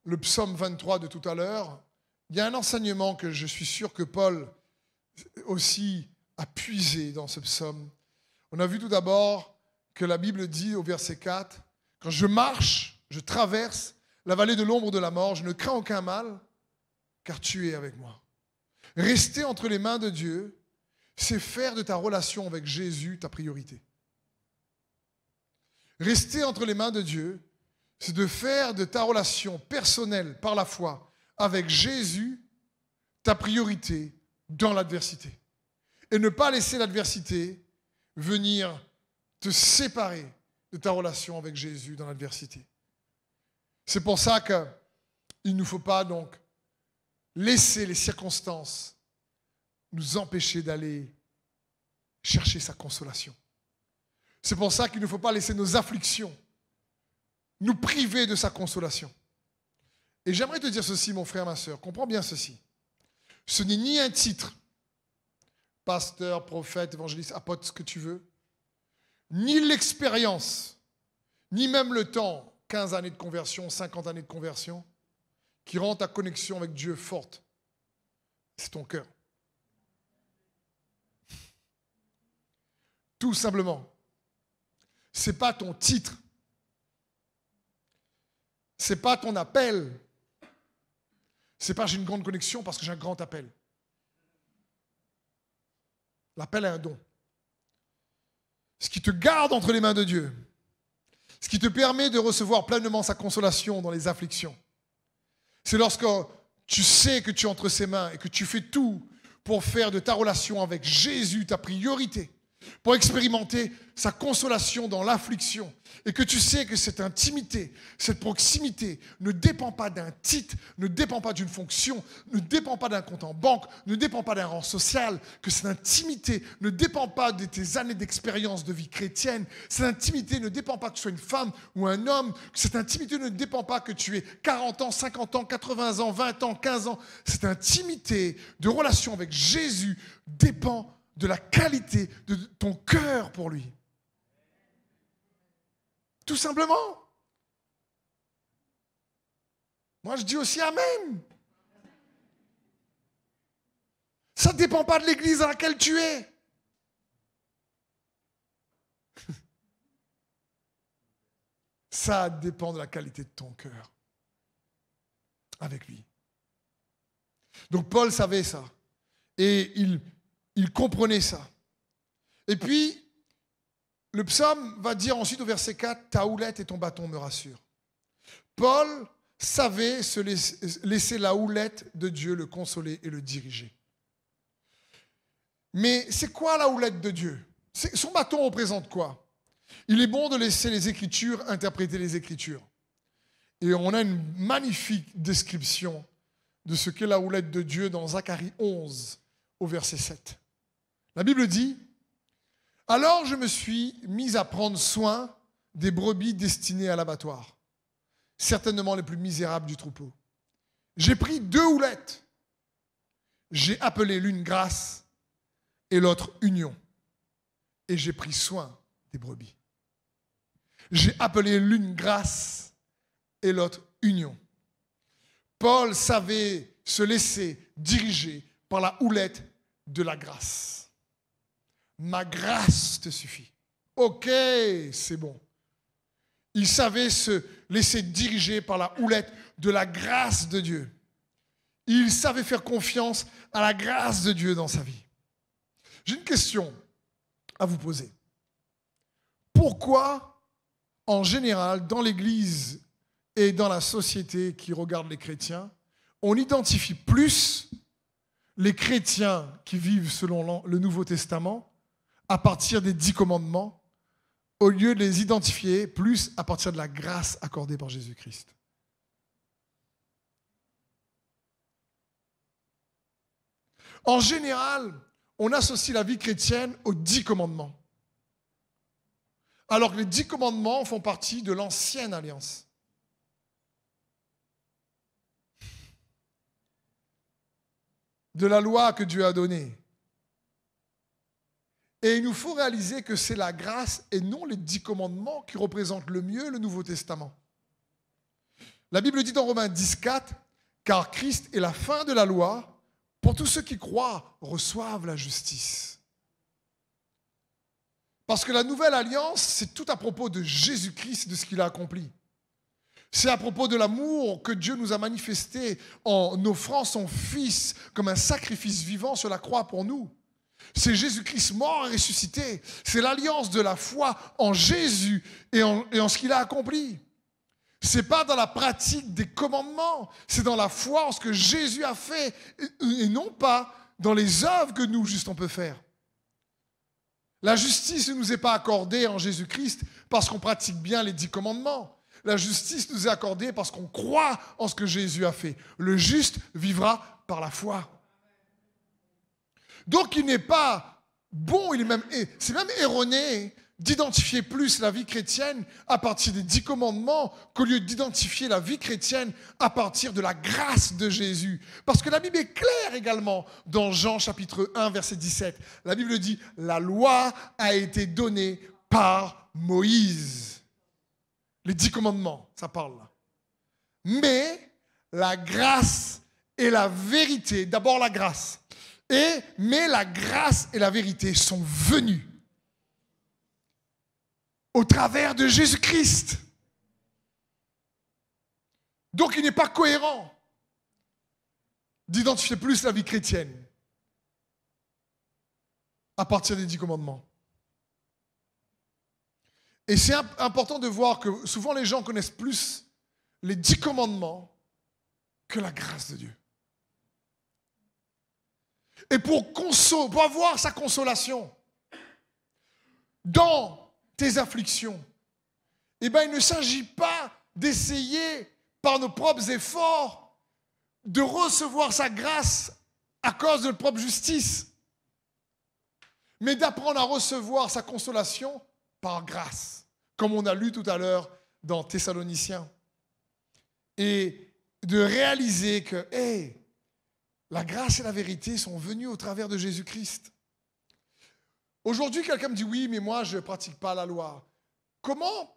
le psaume 23 de tout à l'heure, il y a un enseignement que je suis sûr que Paul aussi a puisé dans ce psaume. On a vu tout d'abord que la Bible dit au verset 4, « Quand je marche, je traverse la vallée de l'ombre de la mort, je ne crains aucun mal, car tu es avec moi. » Rester entre les mains de Dieu, c'est faire de ta relation avec Jésus ta priorité. Rester entre les mains de Dieu, c'est de faire de ta relation personnelle par la foi avec Jésus ta priorité dans l'adversité. Et ne pas laisser l'adversité venir te séparer de ta relation avec Jésus dans l'adversité. C'est pour ça qu'il ne faut pas donc laisser les circonstances nous empêcher d'aller chercher sa consolation. C'est pour ça qu'il ne faut pas laisser nos afflictions nous priver de sa consolation. Et j'aimerais te dire ceci, mon frère, ma soeur, comprends bien ceci. Ce n'est ni un titre, pasteur, prophète, évangéliste, apôtre, ce que tu veux, ni l'expérience, ni même le temps, 15 années de conversion, 50 années de conversion, qui rend ta connexion avec Dieu forte. C'est ton cœur. Tout simplement. Ce n'est pas ton titre. Ce n'est pas ton appel. Ce n'est pas j'ai une grande connexion parce que j'ai un grand appel. L'appel est un don. Ce qui te garde entre les mains de Dieu, ce qui te permet de recevoir pleinement sa consolation dans les afflictions, c'est lorsque tu sais que tu es entre ses mains et que tu fais tout pour faire de ta relation avec Jésus ta priorité, pour expérimenter sa consolation dans l'affliction, et que tu sais que cette intimité, cette proximité ne dépend pas d'un titre, ne dépend pas d'une fonction, ne dépend pas d'un compte en banque, ne dépend pas d'un rang social, que cette intimité ne dépend pas de tes années d'expérience de vie chrétienne, cette intimité ne dépend pas que tu sois une femme ou un homme, que cette intimité ne dépend pas que tu aies 40 ans, 50 ans, 80 ans, 20 ans, 15 ans. Cette intimité de relation avec Jésus dépend de la qualité de ton cœur pour lui. Tout simplement. Moi, je dis aussi Amen. Ça ne dépend pas de l'église dans laquelle tu es. Ça dépend de la qualité de ton cœur avec lui. Donc Paul savait ça. Et il comprenait ça. Et puis, le psaume va dire ensuite au verset 4, « Ta houlette et ton bâton me rassurent. » Paul savait se laisser la houlette de Dieu le consoler et le diriger. Mais c'est quoi la houlette de Dieu? Son bâton représente quoi? Il est bon de laisser les Écritures interpréter les Écritures. Et on a une magnifique description de ce qu'est la houlette de Dieu dans Zacharie 11, au verset 7. La Bible dit, « Alors je me suis mis à prendre soin des brebis destinées à l'abattoir, certainement les plus misérables du troupeau. J'ai pris 2 houlettes. J'ai appelé l'une grâce et l'autre union. Et j'ai pris soin des brebis. » J'ai appelé l'une grâce et l'autre union. Paul savait se laisser diriger par la houlette de la grâce. Ma grâce te suffit. Ok, c'est bon. Il savait se laisser diriger par la houlette de la grâce de Dieu. Il savait faire confiance à la grâce de Dieu dans sa vie. J'ai une question à vous poser. Pourquoi, en général, dans l'Église et dans la société qui regarde les chrétiens, on identifie plus les chrétiens qui vivent selon le Nouveau Testament à partir des 10 commandements, au lieu de les identifier plus à partir de la grâce accordée par Jésus-Christ. En général, on associe la vie chrétienne aux 10 commandements, alors que les 10 commandements font partie de l'ancienne alliance. De la loi que Dieu a donnée. Et il nous faut réaliser que c'est la grâce et non les 10 commandements qui représentent le mieux le Nouveau Testament. La Bible dit dans Romains 10,4 « Car Christ est la fin de la loi, pour tous ceux qui croient reçoivent la justice. » Parce que la nouvelle alliance, c'est tout à propos de Jésus-Christ, de ce qu'il a accompli. C'est à propos de l'amour que Dieu nous a manifesté en offrant son Fils comme un sacrifice vivant sur la croix pour nous. C'est Jésus-Christ mort et ressuscité. C'est l'alliance de la foi en Jésus et en ce qu'il a accompli. Ce n'est pas dans la pratique des commandements, c'est dans la foi en ce que Jésus a fait et non pas dans les œuvres que nous, juste, on peut faire. La justice ne nous est pas accordée en Jésus-Christ parce qu'on pratique bien les 10 commandements. La justice nous est accordée parce qu'on croit en ce que Jésus a fait. Le juste vivra par la foi. Donc il n'est pas bon, c'est même erroné d'identifier plus la vie chrétienne à partir des 10 commandements qu'au lieu d'identifier la vie chrétienne à partir de la grâce de Jésus. Parce que la Bible est claire également dans Jean chapitre 1 verset 17. La Bible dit « La loi a été donnée par Moïse ». Les 10 commandements, ça parle là. Mais la grâce et la vérité, d'abord la grâce, mais la grâce et la vérité sont venues au travers de Jésus-Christ. Donc il n'est pas cohérent d'identifier plus la vie chrétienne à partir des 10 commandements. Et c'est important de voir que souvent les gens connaissent plus les 10 commandements que la grâce de Dieu. Et pour avoir sa consolation dans tes afflictions, il ne s'agit pas d'essayer par nos propres efforts de recevoir sa grâce à cause de notre propre justice, mais d'apprendre à recevoir sa consolation par grâce, comme on a lu tout à l'heure dans Thessaloniciens. Et de réaliser que, la grâce et la vérité sont venues au travers de Jésus-Christ. Aujourd'hui, quelqu'un me dit, oui, mais moi, je ne pratique pas la loi. Comment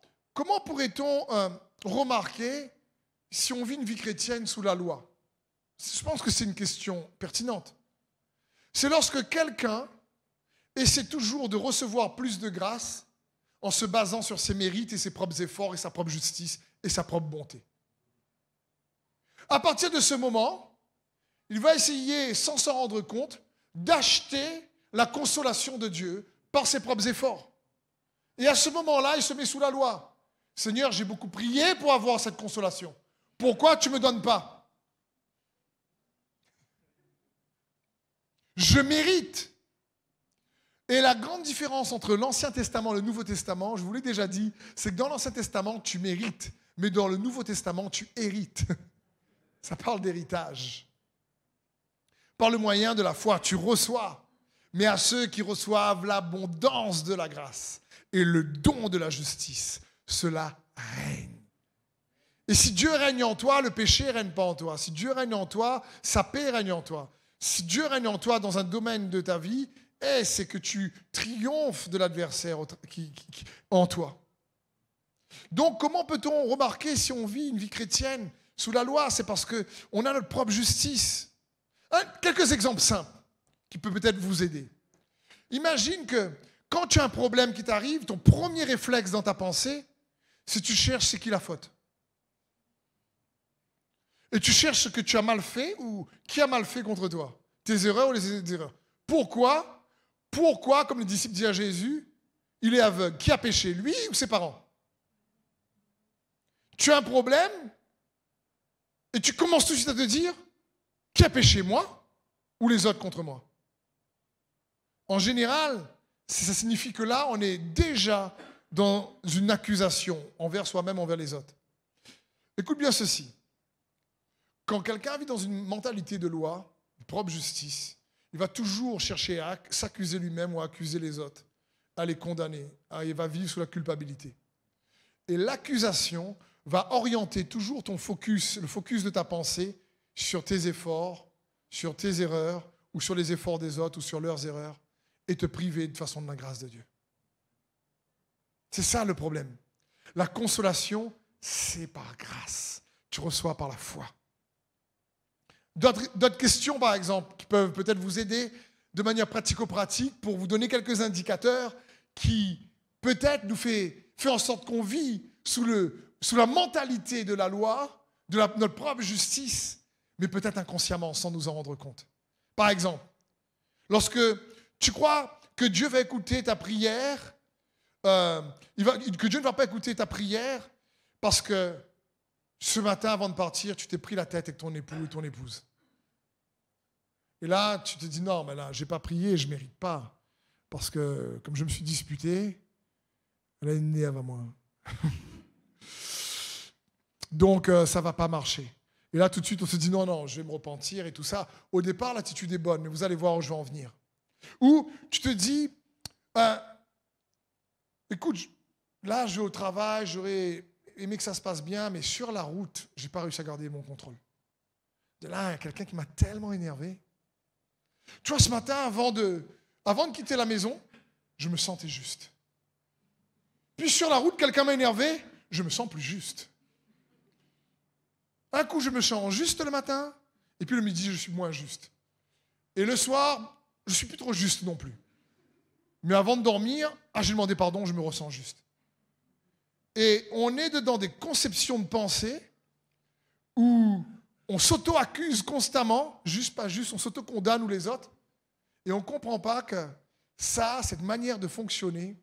pourrait-on remarquer si on vit une vie chrétienne sous la loi? Je pense que c'est une question pertinente. C'est lorsque quelqu'un essaie toujours de recevoir plus de grâce en se basant sur ses mérites et ses propres efforts et sa propre justice et sa propre bonté. À partir de ce moment, il va essayer, sans s'en rendre compte, d'acheter la consolation de Dieu par ses propres efforts. Et à ce moment-là, il se met sous la loi. Seigneur, j'ai beaucoup prié pour avoir cette consolation. Pourquoi tu ne me donnes pas? Je mérite. Et la grande différence entre l'Ancien Testament et le Nouveau Testament, je vous l'ai déjà dit, c'est que dans l'Ancien Testament, tu mérites, mais dans le Nouveau Testament, tu hérites. Ça parle d'héritage. Par le moyen de la foi, tu reçois, mais à ceux qui reçoivent l'abondance de la grâce et le don de la justice, cela règne. Et si Dieu règne en toi, le péché ne règne pas en toi. Si Dieu règne en toi, sa paix règne en toi. Si Dieu règne en toi dans un domaine de ta vie, c'est que tu triomphes de l'adversaire en toi. Donc, comment peut-on remarquer si on vit une vie chrétienne sous la loi? C'est parce qu'on a notre propre justice. Quelques exemples simples qui peuvent peut-être vous aider. Imagine que quand tu as un problème qui t'arrive, ton premier réflexe dans ta pensée, c'est tu cherches c'est qui la faute. Et tu cherches ce que tu as mal fait ou qui a mal fait contre toi. Tes erreurs ou les erreurs. Pourquoi, comme le disciple dit à Jésus, il est aveugle? Qui a péché, lui ou ses parents? Tu as un problème et tu commences tout de suite à te dire, qui a péché, moi? ou les autres contre moi. En général, ça signifie que là, on est déjà dans une accusation envers soi-même, envers les autres. Écoute bien ceci. Quand quelqu'un vit dans une mentalité de loi, de propre justice, il va toujours chercher à s'accuser lui-même ou à accuser les autres, à les condamner. Il va vivre sous la culpabilité. Et l'accusation va orienter toujours ton focus, le focus de ta pensée, sur tes efforts, sur tes erreurs, ou sur les efforts des autres, ou sur leurs erreurs, et te priver de façon de la grâce de Dieu. C'est ça le problème. La consolation, c'est par grâce. Tu reçois par la foi. D'autres questions, par exemple, qui peuvent peut-être vous aider de manière pratico-pratique pour vous donner quelques indicateurs qui, peut-être, nous fait en sorte qu'on vit sous la mentalité de la loi, de notre propre justice, mais peut-être inconsciemment, sans nous en rendre compte. Par exemple, lorsque tu crois que Dieu va écouter ta prière, que Dieu ne va pas écouter ta prière parce que ce matin, avant de partir, tu t'es pris la tête avec ton époux et ton épouse. Et là, tu te dis, non, mais là, je n'ai pas prié, je ne mérite pas. Parce que, comme je me suis disputé, elle a une nez avant moi. Donc, ça ne va pas marcher. Et là, tout de suite, on se dit, non, je vais me repentir et tout ça. Au départ, l'attitude est bonne, mais vous allez voir où je vais en venir. Ou tu te dis, écoute, là, je vais au travail, j'aurais aimé que ça se passe bien, mais sur la route, je n'ai pas réussi à garder mon contrôle. Là, il y a quelqu'un qui m'a tellement énervé. Tu vois, ce matin, avant de quitter la maison, je me sentais juste. Puis sur la route, quelqu'un m'a énervé, je me sens plus juste. Un coup, je me sens juste le matin, et puis le midi, je suis moins juste. Et le soir, je ne suis plus trop juste non plus. Mais avant de dormir, j'ai demandé pardon, je me ressens juste. Et on est dedans des conceptions de pensée où on s'auto-accuse constamment, pas juste, on s'auto-condamne ou les autres, et on ne comprend pas que cette manière de fonctionner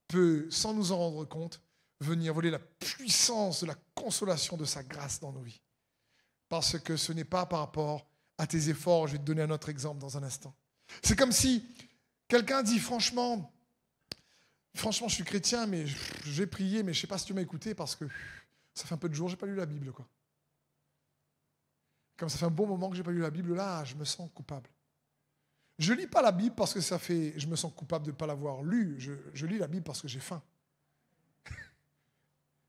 peut, sans nous en rendre compte, venir voler la puissance de la consolation de sa grâce dans nos vies. Parce que ce n'est pas par rapport à tes efforts. Je vais te donner un autre exemple dans un instant. C'est comme si quelqu'un dit, franchement, je suis chrétien, mais j'ai prié, mais je ne sais pas si tu m'as écouté parce que ça fait un peu de jours que je n'ai pas lu la Bible, quoi. Comme ça fait un bon moment que je n'ai pas lu la Bible, là, je me sens coupable. Je ne lis pas la Bible parce que je me sens coupable de ne pas l'avoir lue. Je lis la Bible parce que j'ai faim.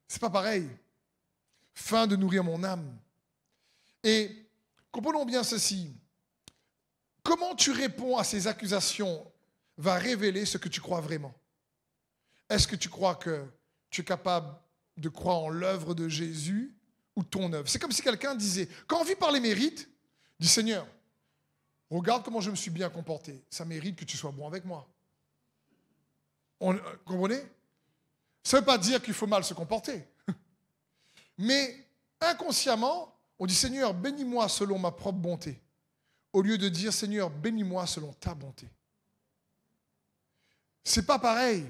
C'est pas pareil. Faim de nourrir mon âme. Et comprenons bien ceci. Comment tu réponds à ces accusations va révéler ce que tu crois vraiment. Est-ce que tu crois que tu es capable de croire en l'œuvre de Jésus ou ton œuvre? C'est comme si quelqu'un disait, quand on vit par les mérites, dit Seigneur, regarde comment je me suis bien comporté. Ça mérite que tu sois bon avec moi. Comprenez? Ça ne veut pas dire qu'il faut mal se comporter. Mais inconsciemment, on dit Seigneur, bénis-moi selon ma propre bonté. Au lieu de dire Seigneur, bénis-moi selon ta bonté. C'est pas pareil.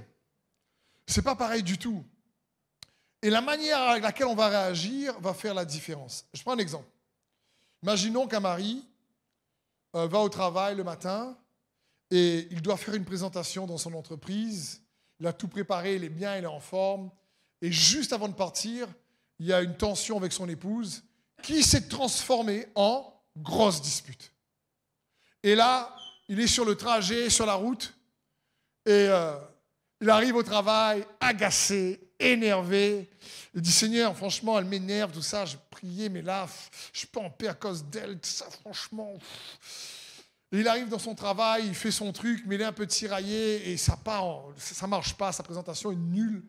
C'est pas pareil du tout. Et la manière avec laquelle on va réagir va faire la différence. Je prends un exemple. Imaginons qu'un mari va au travail le matin et il doit faire une présentation dans son entreprise. Il a tout préparé, il est bien, il est en forme. Et juste avant de partir, il y a une tension avec son épouse qui s'est transformée en grosse dispute. Et là, il est sur le trajet, sur la route, et il arrive au travail agacé, énervé. Il dit, Seigneur, franchement, elle m'énerve, tout ça, j'ai prié, mais là, je ne suis pas en paix à cause d'elle, tout ça, franchement. Et il arrive dans son travail, il fait son truc, mais il est un peu tiraillé, et ça ne marche pas, sa présentation est nulle.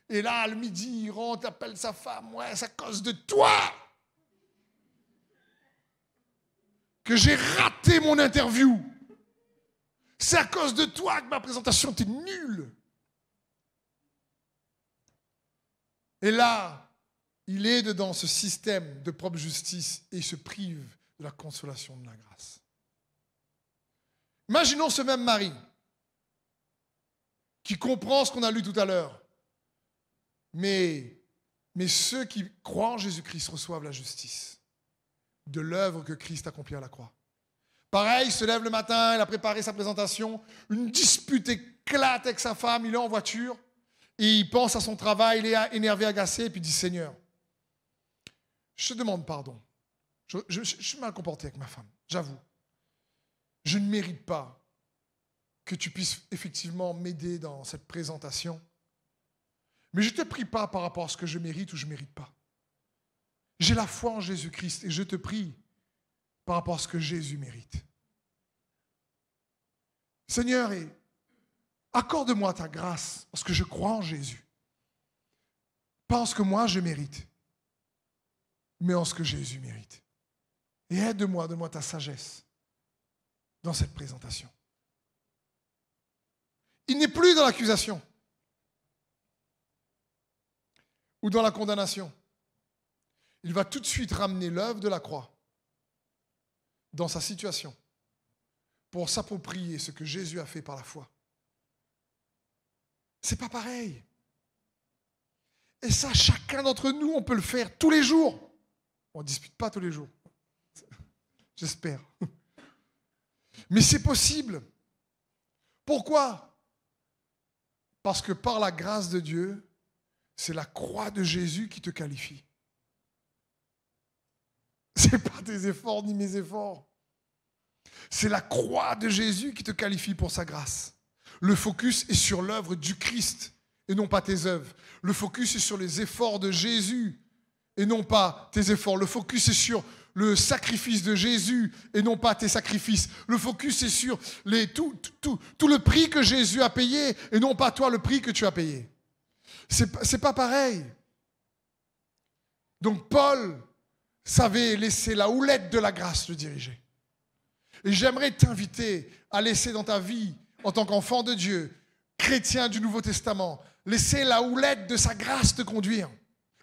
Et là, le midi, il rentre, appelle sa femme, ouais, c'est à cause de toi que j'ai raté mon interview. C'est à cause de toi que ma présentation était nulle. Et là, il est dans ce système de propre justice et il se prive de la consolation de la grâce. Imaginons ce même mari qui comprend ce qu'on a lu tout à l'heure. Mais ceux qui croient en Jésus-Christ reçoivent la justice de l'œuvre que Christ accomplit à la croix. Pareil, il se lève le matin, il a préparé sa présentation, une dispute éclate avec sa femme, il est en voiture, et il pense à son travail, il est énervé, agacé, et puis il dit, Seigneur, je te demande pardon. Je suis mal comporté avec ma femme, j'avoue. Je ne mérite pas que tu puisses effectivement m'aider dans cette présentation. Mais je ne te prie pas par rapport à ce que je mérite ou je ne mérite pas. J'ai la foi en Jésus-Christ et je te prie par rapport à ce que Jésus mérite. Seigneur, accorde-moi ta grâce parce que je crois en Jésus. Pas en ce que moi je mérite, mais en ce que Jésus mérite. Et aide-moi, donne-moi ta sagesse dans cette présentation. Il n'est plus dans l'accusation ou dans la condamnation. Il va tout de suite ramener l'œuvre de la croix dans sa situation pour s'approprier ce que Jésus a fait par la foi. C'est pas pareil. Et ça, chacun d'entre nous, on peut le faire tous les jours. On ne dispute pas tous les jours. J'espère. Mais c'est possible. Pourquoi? Parce que par la grâce de Dieu, c'est la croix de Jésus qui te qualifie. Ce n'est pas tes efforts ni mes efforts. C'est la croix de Jésus qui te qualifie pour sa grâce. Le focus est sur l'œuvre du Christ et non pas tes œuvres. Le focus est sur les efforts de Jésus et non pas tes efforts. Le focus est sur le sacrifice de Jésus et non pas tes sacrifices. Le focus est sur tout le prix que Jésus a payé et non pas toi le prix que tu as payé. C'est pas pareil. Donc Paul savait laisser la houlette de la grâce le diriger. Et j'aimerais t'inviter à laisser dans ta vie, en tant qu'enfant de Dieu, chrétien du Nouveau Testament, laisser la houlette de sa grâce te conduire.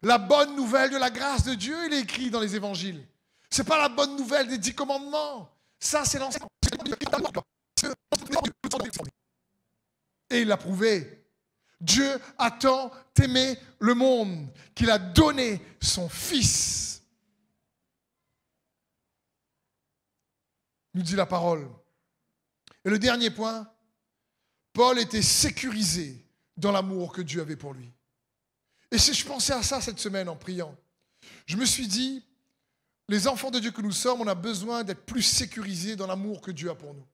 La bonne nouvelle de la grâce de Dieu, il est écrit dans les évangiles. Ce n'est pas la bonne nouvelle des 10 commandements. Ça, c'est l'ancien. Et il l'a prouvé. Dieu a tant aimé le monde qu'il a donné son Fils. Nous dit la parole. Et le dernier point, Paul était sécurisé dans l'amour que Dieu avait pour lui. Et si je pensais à ça cette semaine en priant, je me suis dit, les enfants de Dieu que nous sommes, on a besoin d'être plus sécurisés dans l'amour que Dieu a pour nous.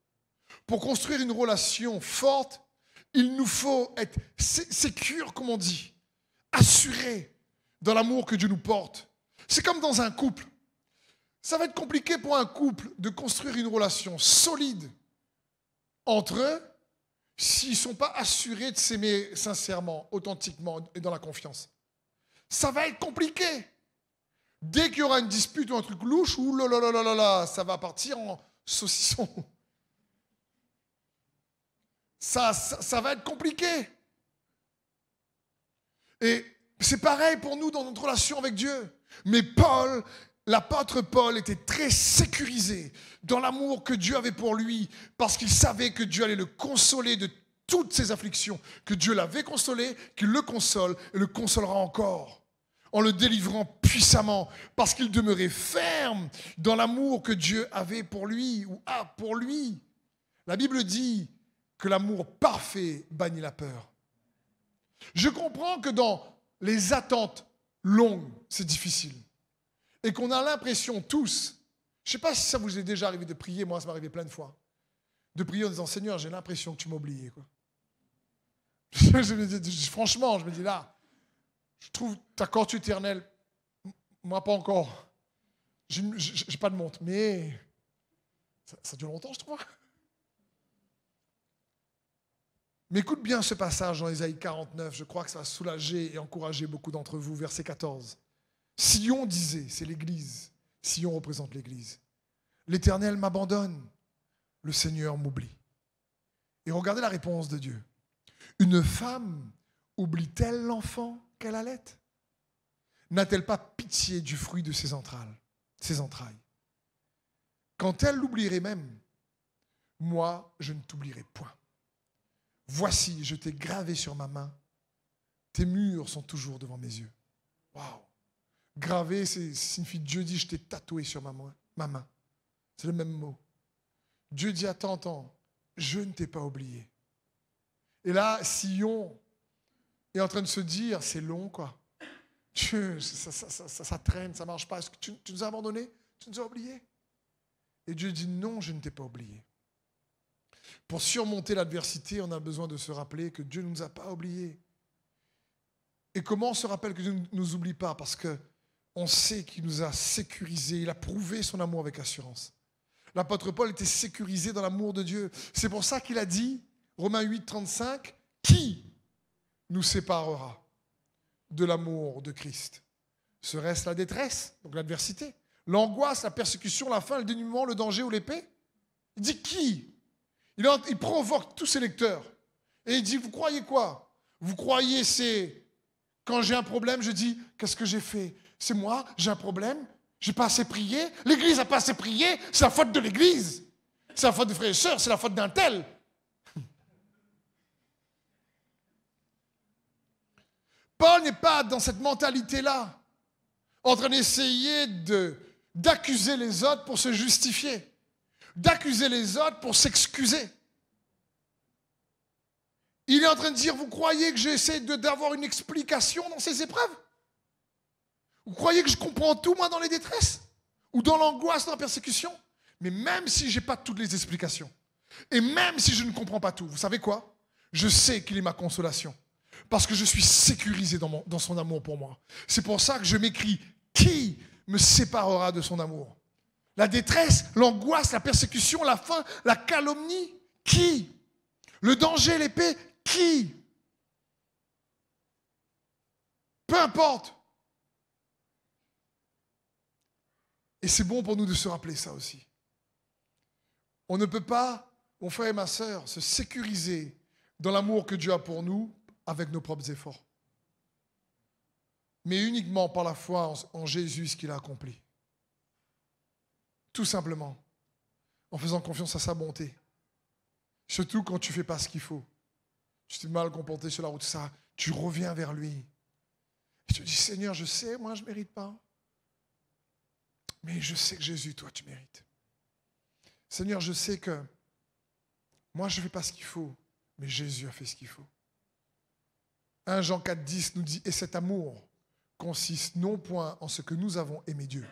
Pour construire une relation forte, il nous faut être sécure, comme on dit, assurés dans l'amour que Dieu nous porte. C'est comme dans un couple. Ça va être compliqué pour un couple de construire une relation solide entre eux s'ils ne sont pas assurés de s'aimer sincèrement, authentiquement et dans la confiance. Ça va être compliqué. Dès qu'il y aura une dispute ou un truc louche, ça va partir en saucisson. Ça va être compliqué. Et c'est pareil pour nous dans notre relation avec Dieu. Mais l'apôtre Paul était très sécurisé dans l'amour que Dieu avait pour lui parce qu'il savait que Dieu allait le consoler de toutes ses afflictions, que Dieu l'avait consolé, qu'il le console et le consolera encore en le délivrant puissamment parce qu'il demeurait ferme dans l'amour que Dieu avait pour lui ou a pour lui. La Bible dit que l'amour parfait bannit la peur. Je comprends que dans les attentes longues, c'est difficile. Et qu'on a l'impression tous, je ne sais pas si ça vous est déjà arrivé de prier, moi ça m'est arrivé plein de fois, de prier en disant, Seigneur, j'ai l'impression que tu m'as oublié. Quoi. Franchement, je me dis là, je trouve ta tortue éternelle, moi pas encore. J'ai pas de montre, mais ça dure longtemps, je trouve. Mais écoute bien ce passage dans Ésaïe 49, je crois que ça va soulager et encourager beaucoup d'entre vous, verset 14. Sion disait, c'est l'Église, Sion représente l'Église. L'Éternel m'abandonne, le Seigneur m'oublie. Et regardez la réponse de Dieu. Une femme oublie-t-elle l'enfant qu'elle allait? N'a-t-elle pas pitié du fruit de ses entrailles? Quand elle l'oublierait même, moi, je ne t'oublierai point. Voici, je t'ai gravé sur ma main. Tes murs sont toujours devant mes yeux. Waouh! Gravé, c'est signifie Dieu dit, je t'ai tatoué sur ma main. C'est le même mot. Dieu dit, attends, je ne t'ai pas oublié. Et là, Sion est en train de se dire, c'est long, quoi. Dieu, ça traîne, ça ne marche pas. Est-ce que tu nous as abandonnés? Tu nous as oubliés? Et Dieu dit, non, je ne t'ai pas oublié. Pour surmonter l'adversité, on a besoin de se rappeler que Dieu ne nous a pas oubliés. Et comment on se rappelle que Dieu ne nous oublie pas? Parce qu'on sait qu'il nous a sécurisés, il a prouvé son amour avec assurance. L'apôtre Paul était sécurisé dans l'amour de Dieu. C'est pour ça qu'il a dit, Romains 8, 35, « Qui nous séparera de l'amour de Christ? Serait-ce la détresse, donc l'adversité, l'angoisse, la persécution, la faim, le dénuement, le danger ou l'épée ?» Il dit « Qui ?» Il provoque tous ses lecteurs. Et il dit, vous croyez quoi? Vous croyez c'est... Quand j'ai un problème, je dis, qu'est-ce que j'ai fait? C'est moi, j'ai un problème, j'ai pas assez prié, l'Église n'a pas assez prié, c'est la faute de l'Église. C'est la faute des frères et sœurs, c'est la faute d'un tel. Paul n'est pas dans cette mentalité-là, en train d'essayer d'accuser les autres pour se justifier, d'accuser les autres pour s'excuser. Il est en train de dire, vous croyez que j'essaie d'avoir une explication dans ces épreuves? Vous croyez que je comprends tout, moi, dans les détresses? Ou dans l'angoisse, dans la persécution? Mais même si je n'ai pas toutes les explications, et même si je ne comprends pas tout, vous savez quoi? Je sais qu'il est ma consolation. Parce que je suis sécurisé dans son amour pour moi. C'est pour ça que je m'écris, qui me séparera de son amour? La détresse, l'angoisse, la persécution, la faim, la calomnie, qui? Le danger, l'épée, qui? Peu importe. Et c'est bon pour nous de se rappeler ça aussi. On ne peut pas, mon frère et ma sœur, se sécuriser dans l'amour que Dieu a pour nous avec nos propres efforts. Mais uniquement par la foi en Jésus, ce qu'il a accompli. Tout simplement, en faisant confiance à sa bonté. Surtout quand tu ne fais pas ce qu'il faut. Tu t'es mal comporté sur la route, ça, tu reviens vers lui. Et tu te dis, Seigneur, je sais, moi je ne mérite pas. Mais je sais que Jésus, toi, tu mérites. Seigneur, je sais que moi je ne fais pas ce qu'il faut, mais Jésus a fait ce qu'il faut. 1 Jean 4, 10 nous dit, et cet amour consiste non point en ce que nous avons aimé Dieu,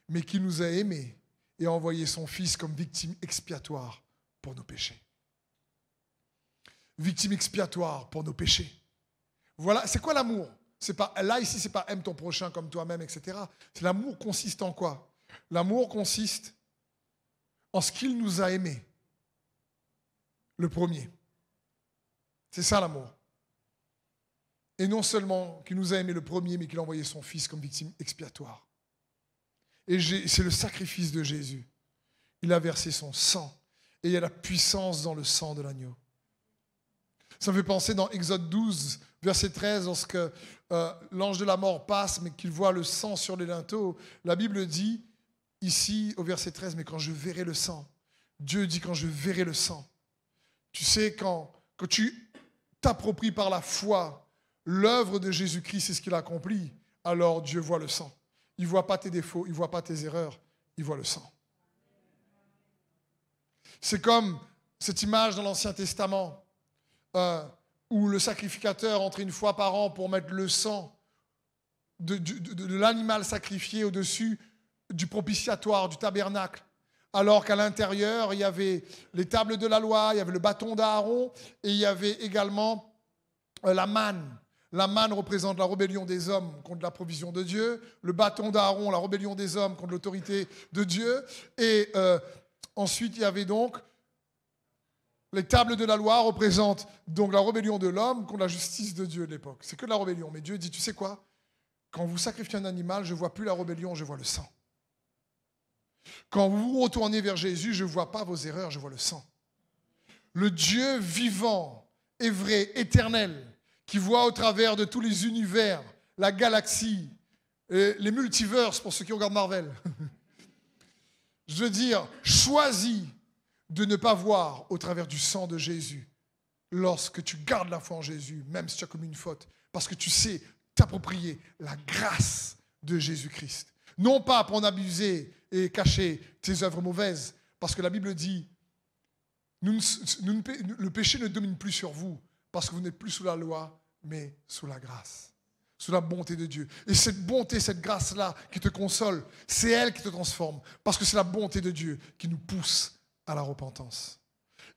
mais qui nous a aimés et a envoyé son Fils comme victime expiatoire pour nos péchés. Victime expiatoire pour nos péchés. Voilà, c'est quoi l'amour? C'est pas, là, ici, c'est pas aime ton prochain comme toi-même, etc. C'est l'amour consiste en quoi? L'amour consiste en ce qu'il nous a aimés. Le premier. C'est ça l'amour. Et non seulement qu'il nous a aimés le premier, mais qu'il a envoyé son Fils comme victime expiatoire. Et c'est le sacrifice de Jésus. Il a versé son sang. Et il y a la puissance dans le sang de l'agneau. Ça me fait penser dans Exode 12, verset 13, lorsque l'ange de la mort passe, mais qu'il voit le sang sur les linteaux. La Bible dit, ici, au verset 13, mais quand je verrai le sang. Dieu dit, quand je verrai le sang. Tu sais, quand tu t'appropries par la foi l'œuvre de Jésus-Christ, c'est ce qu'il a accompli, alors Dieu voit le sang. Il ne voit pas tes défauts, il ne voit pas tes erreurs, il voit le sang. C'est comme cette image dans l'Ancien Testament où le sacrificateur entrait une fois par an pour mettre le sang de l'animal sacrifié au-dessus du propitiatoire, du tabernacle. Alors qu'à l'intérieur, il y avait les tables de la loi, il y avait le bâton d'Aaron et il y avait également la manne. La manne représente la rébellion des hommes contre la provision de Dieu. Le bâton d'Aaron, la rébellion des hommes contre l'autorité de Dieu. Et ensuite, il y avait donc les tables de la loi représentent donc la rébellion de l'homme contre la justice de Dieu de l'époque. C'est que de la rébellion. Mais Dieu dit, tu sais quoi? Quand vous sacrifiez un animal, je ne vois plus la rébellion, je vois le sang. Quand vous vous retournez vers Jésus, je ne vois pas vos erreurs, je vois le sang. Le Dieu vivant et vrai, éternel, qui voit au travers de tous les univers, la galaxie, les multiverses pour ceux qui regardent Marvel. Je veux dire, choisis de ne pas voir au travers du sang de Jésus lorsque tu gardes la foi en Jésus, même si tu as commis une faute, parce que tu sais t'approprier la grâce de Jésus-Christ. Non pas pour en abuser et cacher tes œuvres mauvaises, Parce que la Bible dit, le péché ne domine plus sur vous, parce que vous n'êtes plus sous la loi, mais sous la grâce, sous la bonté de Dieu. Et cette bonté, cette grâce-là qui te console, c'est elle qui te transforme, parce que c'est la bonté de Dieu qui nous pousse à la repentance.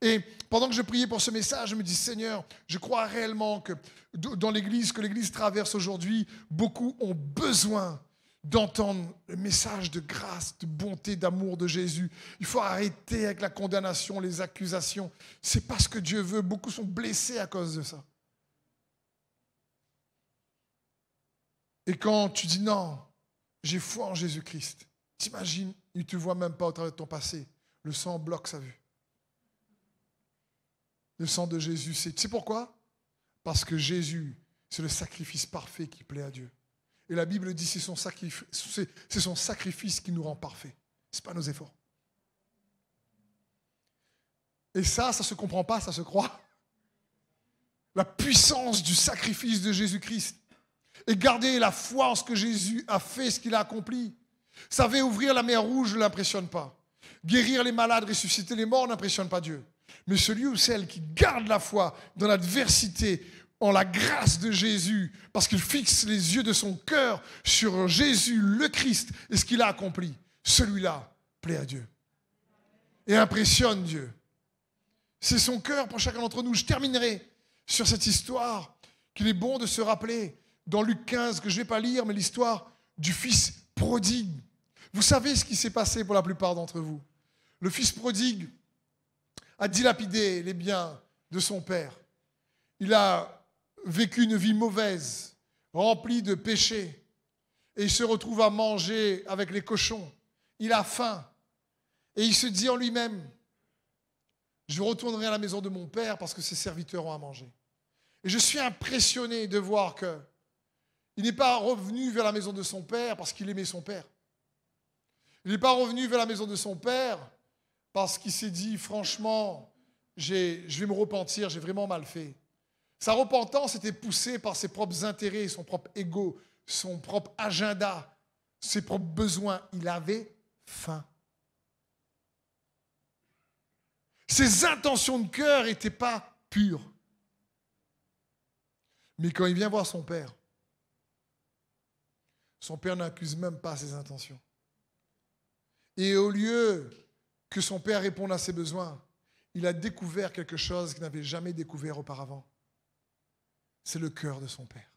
Et pendant que je priais pour ce message, je me dis, Seigneur, je crois réellement que dans l'Église, que l'Église traverse aujourd'hui, beaucoup ont besoin d'entendre le message de grâce, de bonté, d'amour de Jésus. Il faut arrêter avec la condamnation, les accusations. C'est pas ce que Dieu veut. Beaucoup sont blessés à cause de ça. Et quand tu dis non, j'ai foi en Jésus-Christ, t'imagines, il ne te voit même pas au travers de ton passé. Le sang bloque sa vue. Le sang de Jésus, tu sais pourquoi? Parce que Jésus, c'est le sacrifice parfait qui plaît à Dieu. Et la Bible dit, c'est son sacrifice qui nous rend parfaits. Ce n'est pas nos efforts. Et ça ne se comprend pas, ça se croit. La puissance du sacrifice de Jésus-Christ. Et garder la foi en ce que Jésus a fait, ce qu'il a accompli. Vous savez, ouvrir la mer rouge ne l'impressionne pas. Guérir les malades, ressusciter les morts n'impressionne pas Dieu. Mais celui ou celle qui garde la foi dans l'adversité, en la grâce de Jésus, parce qu'il fixe les yeux de son cœur sur Jésus, le Christ, et ce qu'il a accompli, celui-là plaît à Dieu et impressionne Dieu. C'est son cœur pour chacun d'entre nous. Je terminerai sur cette histoire qu'il est bon de se rappeler dans Luc 15, que je ne vais pas lire, mais l'histoire du fils prodigue. Vous savez ce qui s'est passé pour la plupart d'entre vous. Le fils prodigue a dilapidé les biens de son père. Il a vécu une vie mauvaise, remplie de péchés, et il se retrouve à manger avec les cochons. Il a faim, et il se dit en lui-même, je retournerai à la maison de mon père parce que ses serviteurs ont à manger. Et je suis impressionné de voir qu'il n'est pas revenu vers la maison de son père parce qu'il aimait son père. Il n'est pas revenu vers la maison de son père parce qu'il s'est dit, franchement, je vais me repentir, j'ai vraiment mal fait. Sa repentance était poussée par ses propres intérêts, son propre ego, son propre agenda, ses propres besoins. Il avait faim. Ses intentions de cœur n'étaient pas pures. Mais quand il vient voir son père n'accuse même pas ses intentions. Et au lieu que son père réponde à ses besoins, il a découvert quelque chose qu'il n'avait jamais découvert auparavant. C'est le cœur de son père.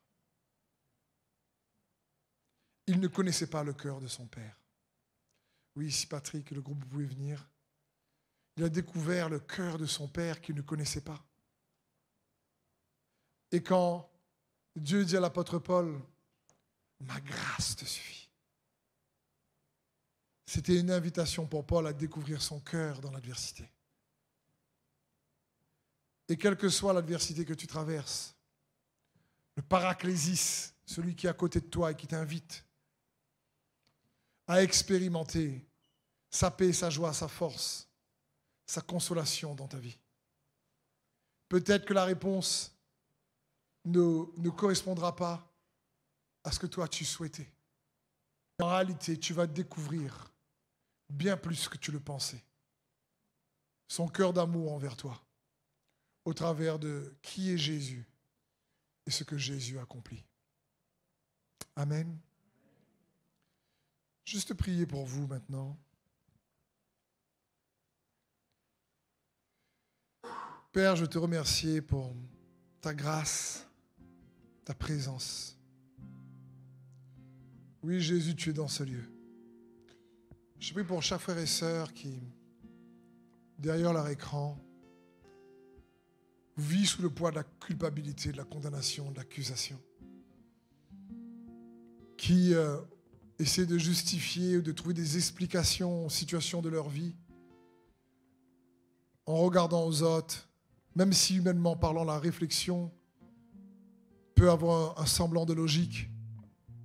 Il ne connaissait pas le cœur de son père. Oui, ici Patrick, le groupe, vous pouvez venir. Il a découvert le cœur de son père qu'il ne connaissait pas. Et quand Dieu dit à l'apôtre Paul, ma grâce te suffit. C'était une invitation pour Paul à découvrir son cœur dans l'adversité. Et quelle que soit l'adversité que tu traverses, le paraclésis, celui qui est à côté de toi et qui t'invite à expérimenter sa paix, sa joie, sa force, sa consolation dans ta vie. Peut-être que la réponse ne correspondra pas à ce que toi tu souhaitais. En réalité, tu vas découvrir bien plus que tu le pensais. Son cœur d'amour envers toi, au travers de qui est Jésus et ce que Jésus a accompli. Amen. Juste prier pour vous maintenant. Père, je te remercie pour ta grâce, ta présence. Oui, Jésus, tu es dans ce lieu. Je prie pour chaque frère et sœur qui, derrière leur écran, vit sous le poids de la culpabilité, de la condamnation, de l'accusation, qui essaie de justifier ou de trouver des explications aux situations de leur vie en regardant aux autres, même si humainement parlant, la réflexion peut avoir un semblant de logique,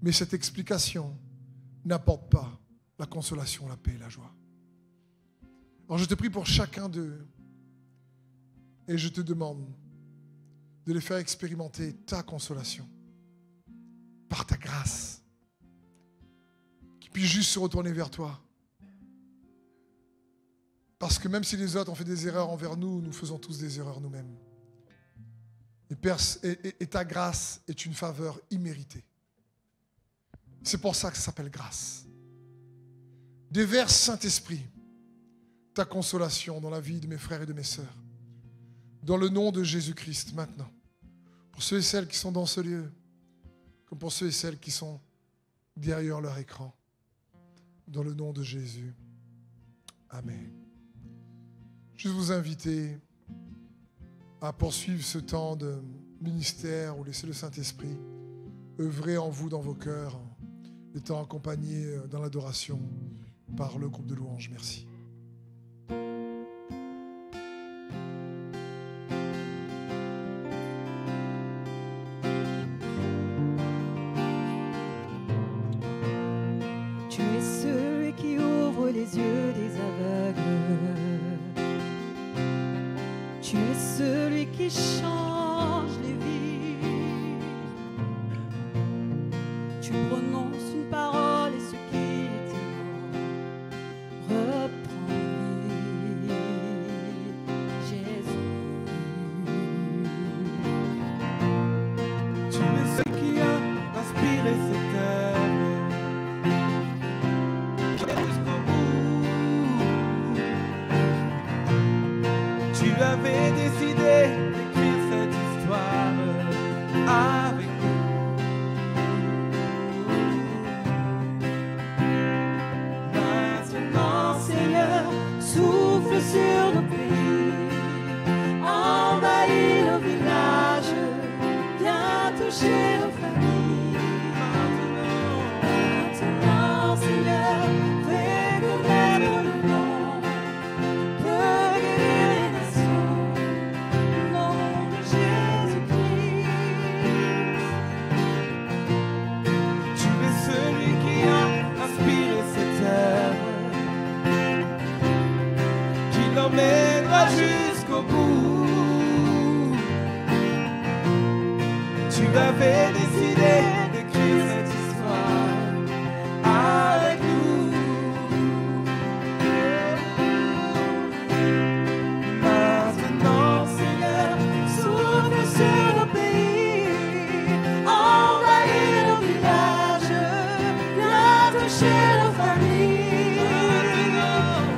mais cette explication n'apporte pas la consolation, la paix et la joie. Alors je te prie pour chacun d'eux et je te demande de les faire expérimenter ta consolation par ta grâce, qu'ils puissent juste se retourner vers toi Parce que même si les autres ont fait des erreurs envers nous, nous faisons tous des erreurs nous-mêmes. Et, Père, et ta grâce est une faveur imméritée. C'est pour ça que ça s'appelle grâce. Déverse, Saint-Esprit, ta consolation dans la vie de mes frères et de mes sœurs. Dans le nom de Jésus-Christ, maintenant. Pour ceux et celles qui sont dans ce lieu, comme pour ceux et celles qui sont derrière leur écran. Dans le nom de Jésus. Amen. Je vais vous inviter à poursuivre ce temps de ministère où laissez le Saint-Esprit œuvrer en vous, dans vos cœurs, étant accompagné dans l'adoration par le groupe de louanges. Merci. Tu es celui qui ouvre les yeux des aveugles. Tu es celui qui change les vies. Tu prononces une parole et ce qui était mort reprend vie. Jésus. Tu es celui qui a inspiré cette œuvre. Jusqu'au bout. Tu avais décidé d'écrire cette histoire avec nous. Maintenant, Seigneur, souffle sur nos pays, envahis nos villages, viens toucher nos familles. Maintenant, Seigneur, fais connaître le nom, peut guérir les nations, le nom de Jésus-Christ. Tu es celui qui a inspiré cette œuvre, qui l'emmènera jusqu'au bout. Tu avais décidé d'écrire cette histoire avec nous. Maintenant, Seigneur, souffle sur nos pays, envahis nos villages, viens toucher nos familles.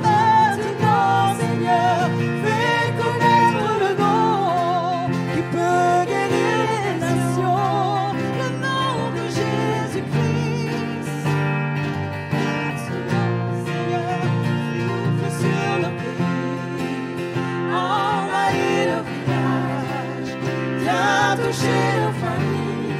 Maintenant, Seigneur, fais connaître le nom qui peut guérir les nations, le nom de Jésus-Christ. Seigneur, souffle sur nos pays, envahis nos villages, viens toucher nos familles.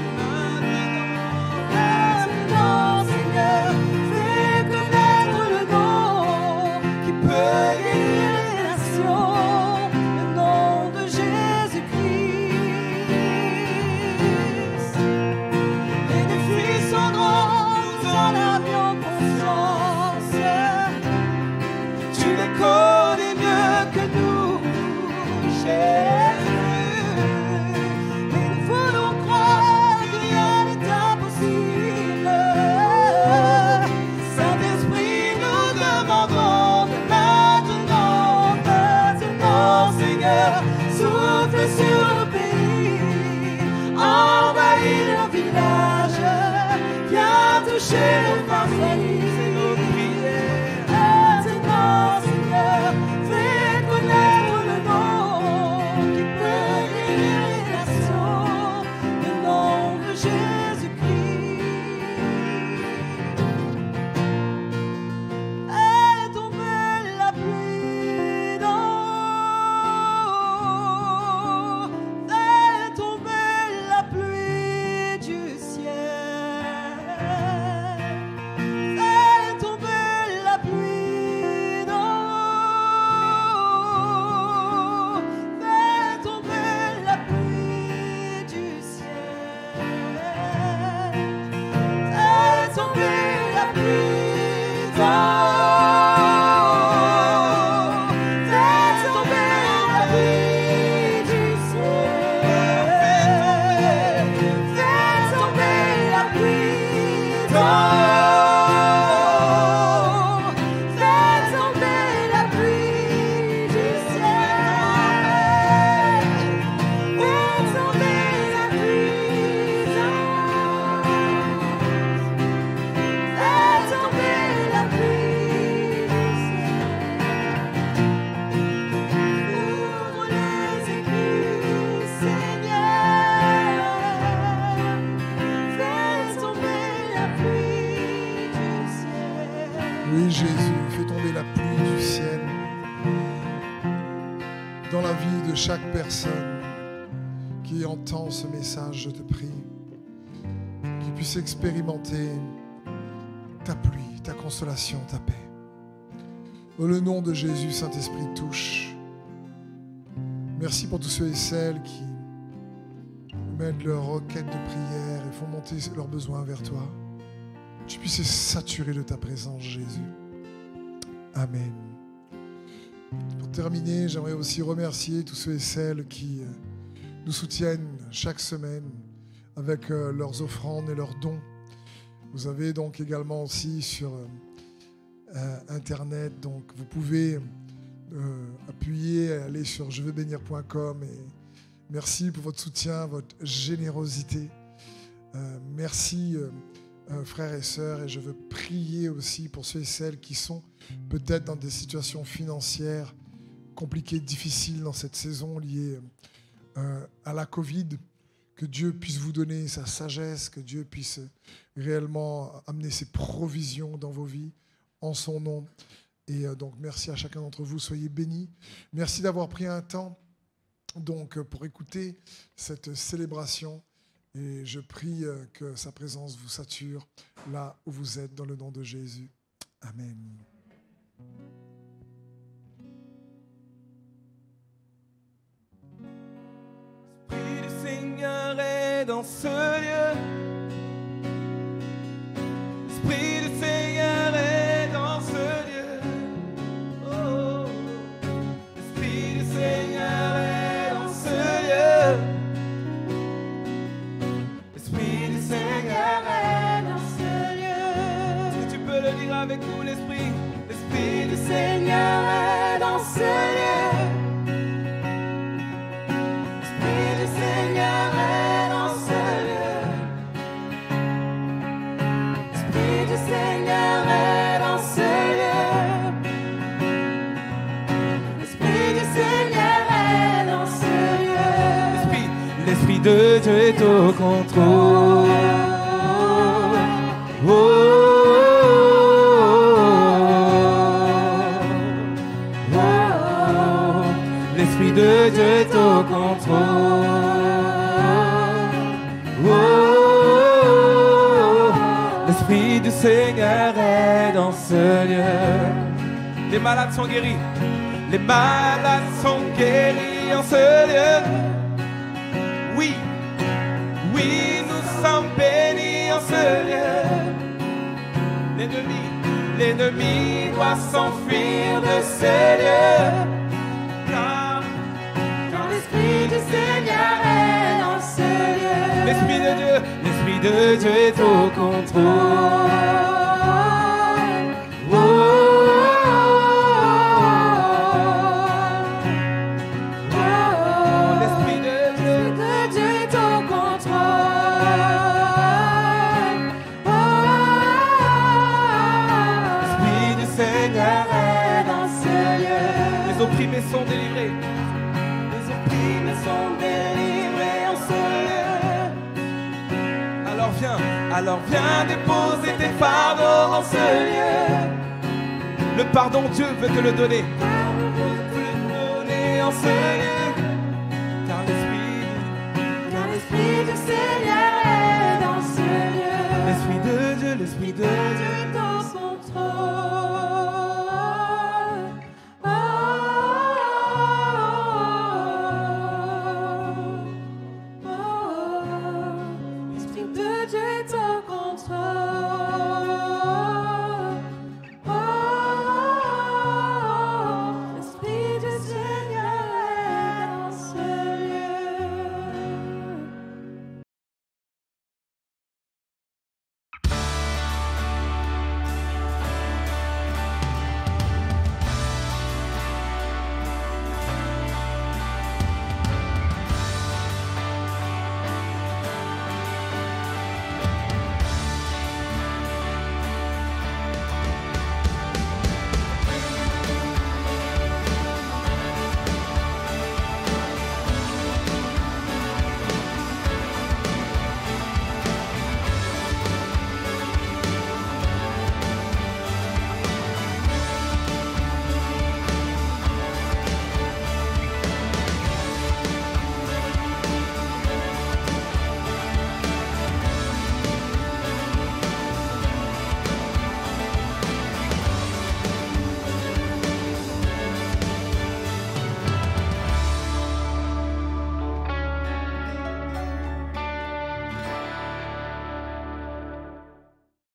Maintenant, Seigneur, fais connaître le nom qui peut guérir les nations, le nom de Jésus-Christ. Les défis sont grands, nous en avions conscience. tu les connais mieux que nous, Jésus. Mais nous fais tomber la pluie du ciel dans la vie de chaque personne qui entend ce message, je te prie, qu'il puisse expérimenter ta pluie, ta consolation, ta paix. Dans le nom de Jésus, Saint-Esprit, touche. Merci pour tous ceux et celles qui mettent leurs requêtes de prière et font monter leurs besoins vers toi. Tu puisses être saturé de ta présence, Jésus. Amen. Pour terminer, j'aimerais aussi remercier tous ceux et celles qui nous soutiennent chaque semaine avec leurs offrandes et leurs dons. Vous avez donc également aussi sur Internet, donc vous pouvez appuyer, aller sur jeveuxbénir.com et merci pour votre soutien, votre générosité. Merci frères et sœurs, et je veux prier aussi pour ceux et celles qui sont peut-être dans des situations financières compliquées, difficiles dans cette saison liée à la Covid. Que Dieu puisse vous donner sa sagesse, que Dieu puisse réellement amener ses provisions dans vos vies en son nom. Et donc merci à chacun d'entre vous, soyez bénis. Merci d'avoir pris un temps donc pour écouter cette célébration. Et je prie que sa présence vous sature là où vous êtes, dans le nom de Jésus. Amen. L'Esprit du Seigneur est dans ce lieu. L'Esprit du Seigneur est dans ce lieu. Oh, l'Esprit du Seigneur est dans ce lieu. L'Esprit du Seigneur est dans ce lieu. Est-ce que tu peux le dire avec nous, l'Esprit? L'Esprit du Seigneur est dans ce lieu. L'Esprit du Seigneur est dans ce lieu. L'Esprit du Seigneur est dans ce lieu. L'Esprit du Seigneur est dans ce lieu. L'Esprit de Dieu est au contrôle. L'Esprit de Dieu est au contrôle. L'Esprit du Seigneur est dans ce lieu. Les malades sont guéris. Les malades sont guéris en ce lieu. Oui, oui, nous sommes bénis en ce lieu. L'ennemi doit s'enfuir de ce lieu. Car l'Esprit du Seigneur est dans ce lieu. L'Esprit de Dieu est au contrôle. L'Esprit de Dieu est au contrôle. L'Esprit du Seigneur est dans ce lieu. Les opprimés sont délivrés. Les opprimés sont délivrés en ce lieu. Alors viens déposer tes fardeaux en ce lieu. Le pardon, Dieu veut te le donner. En ce lieu. Car l'Esprit du Seigneur est dans ce lieu. L'Esprit de Dieu est au contrôle.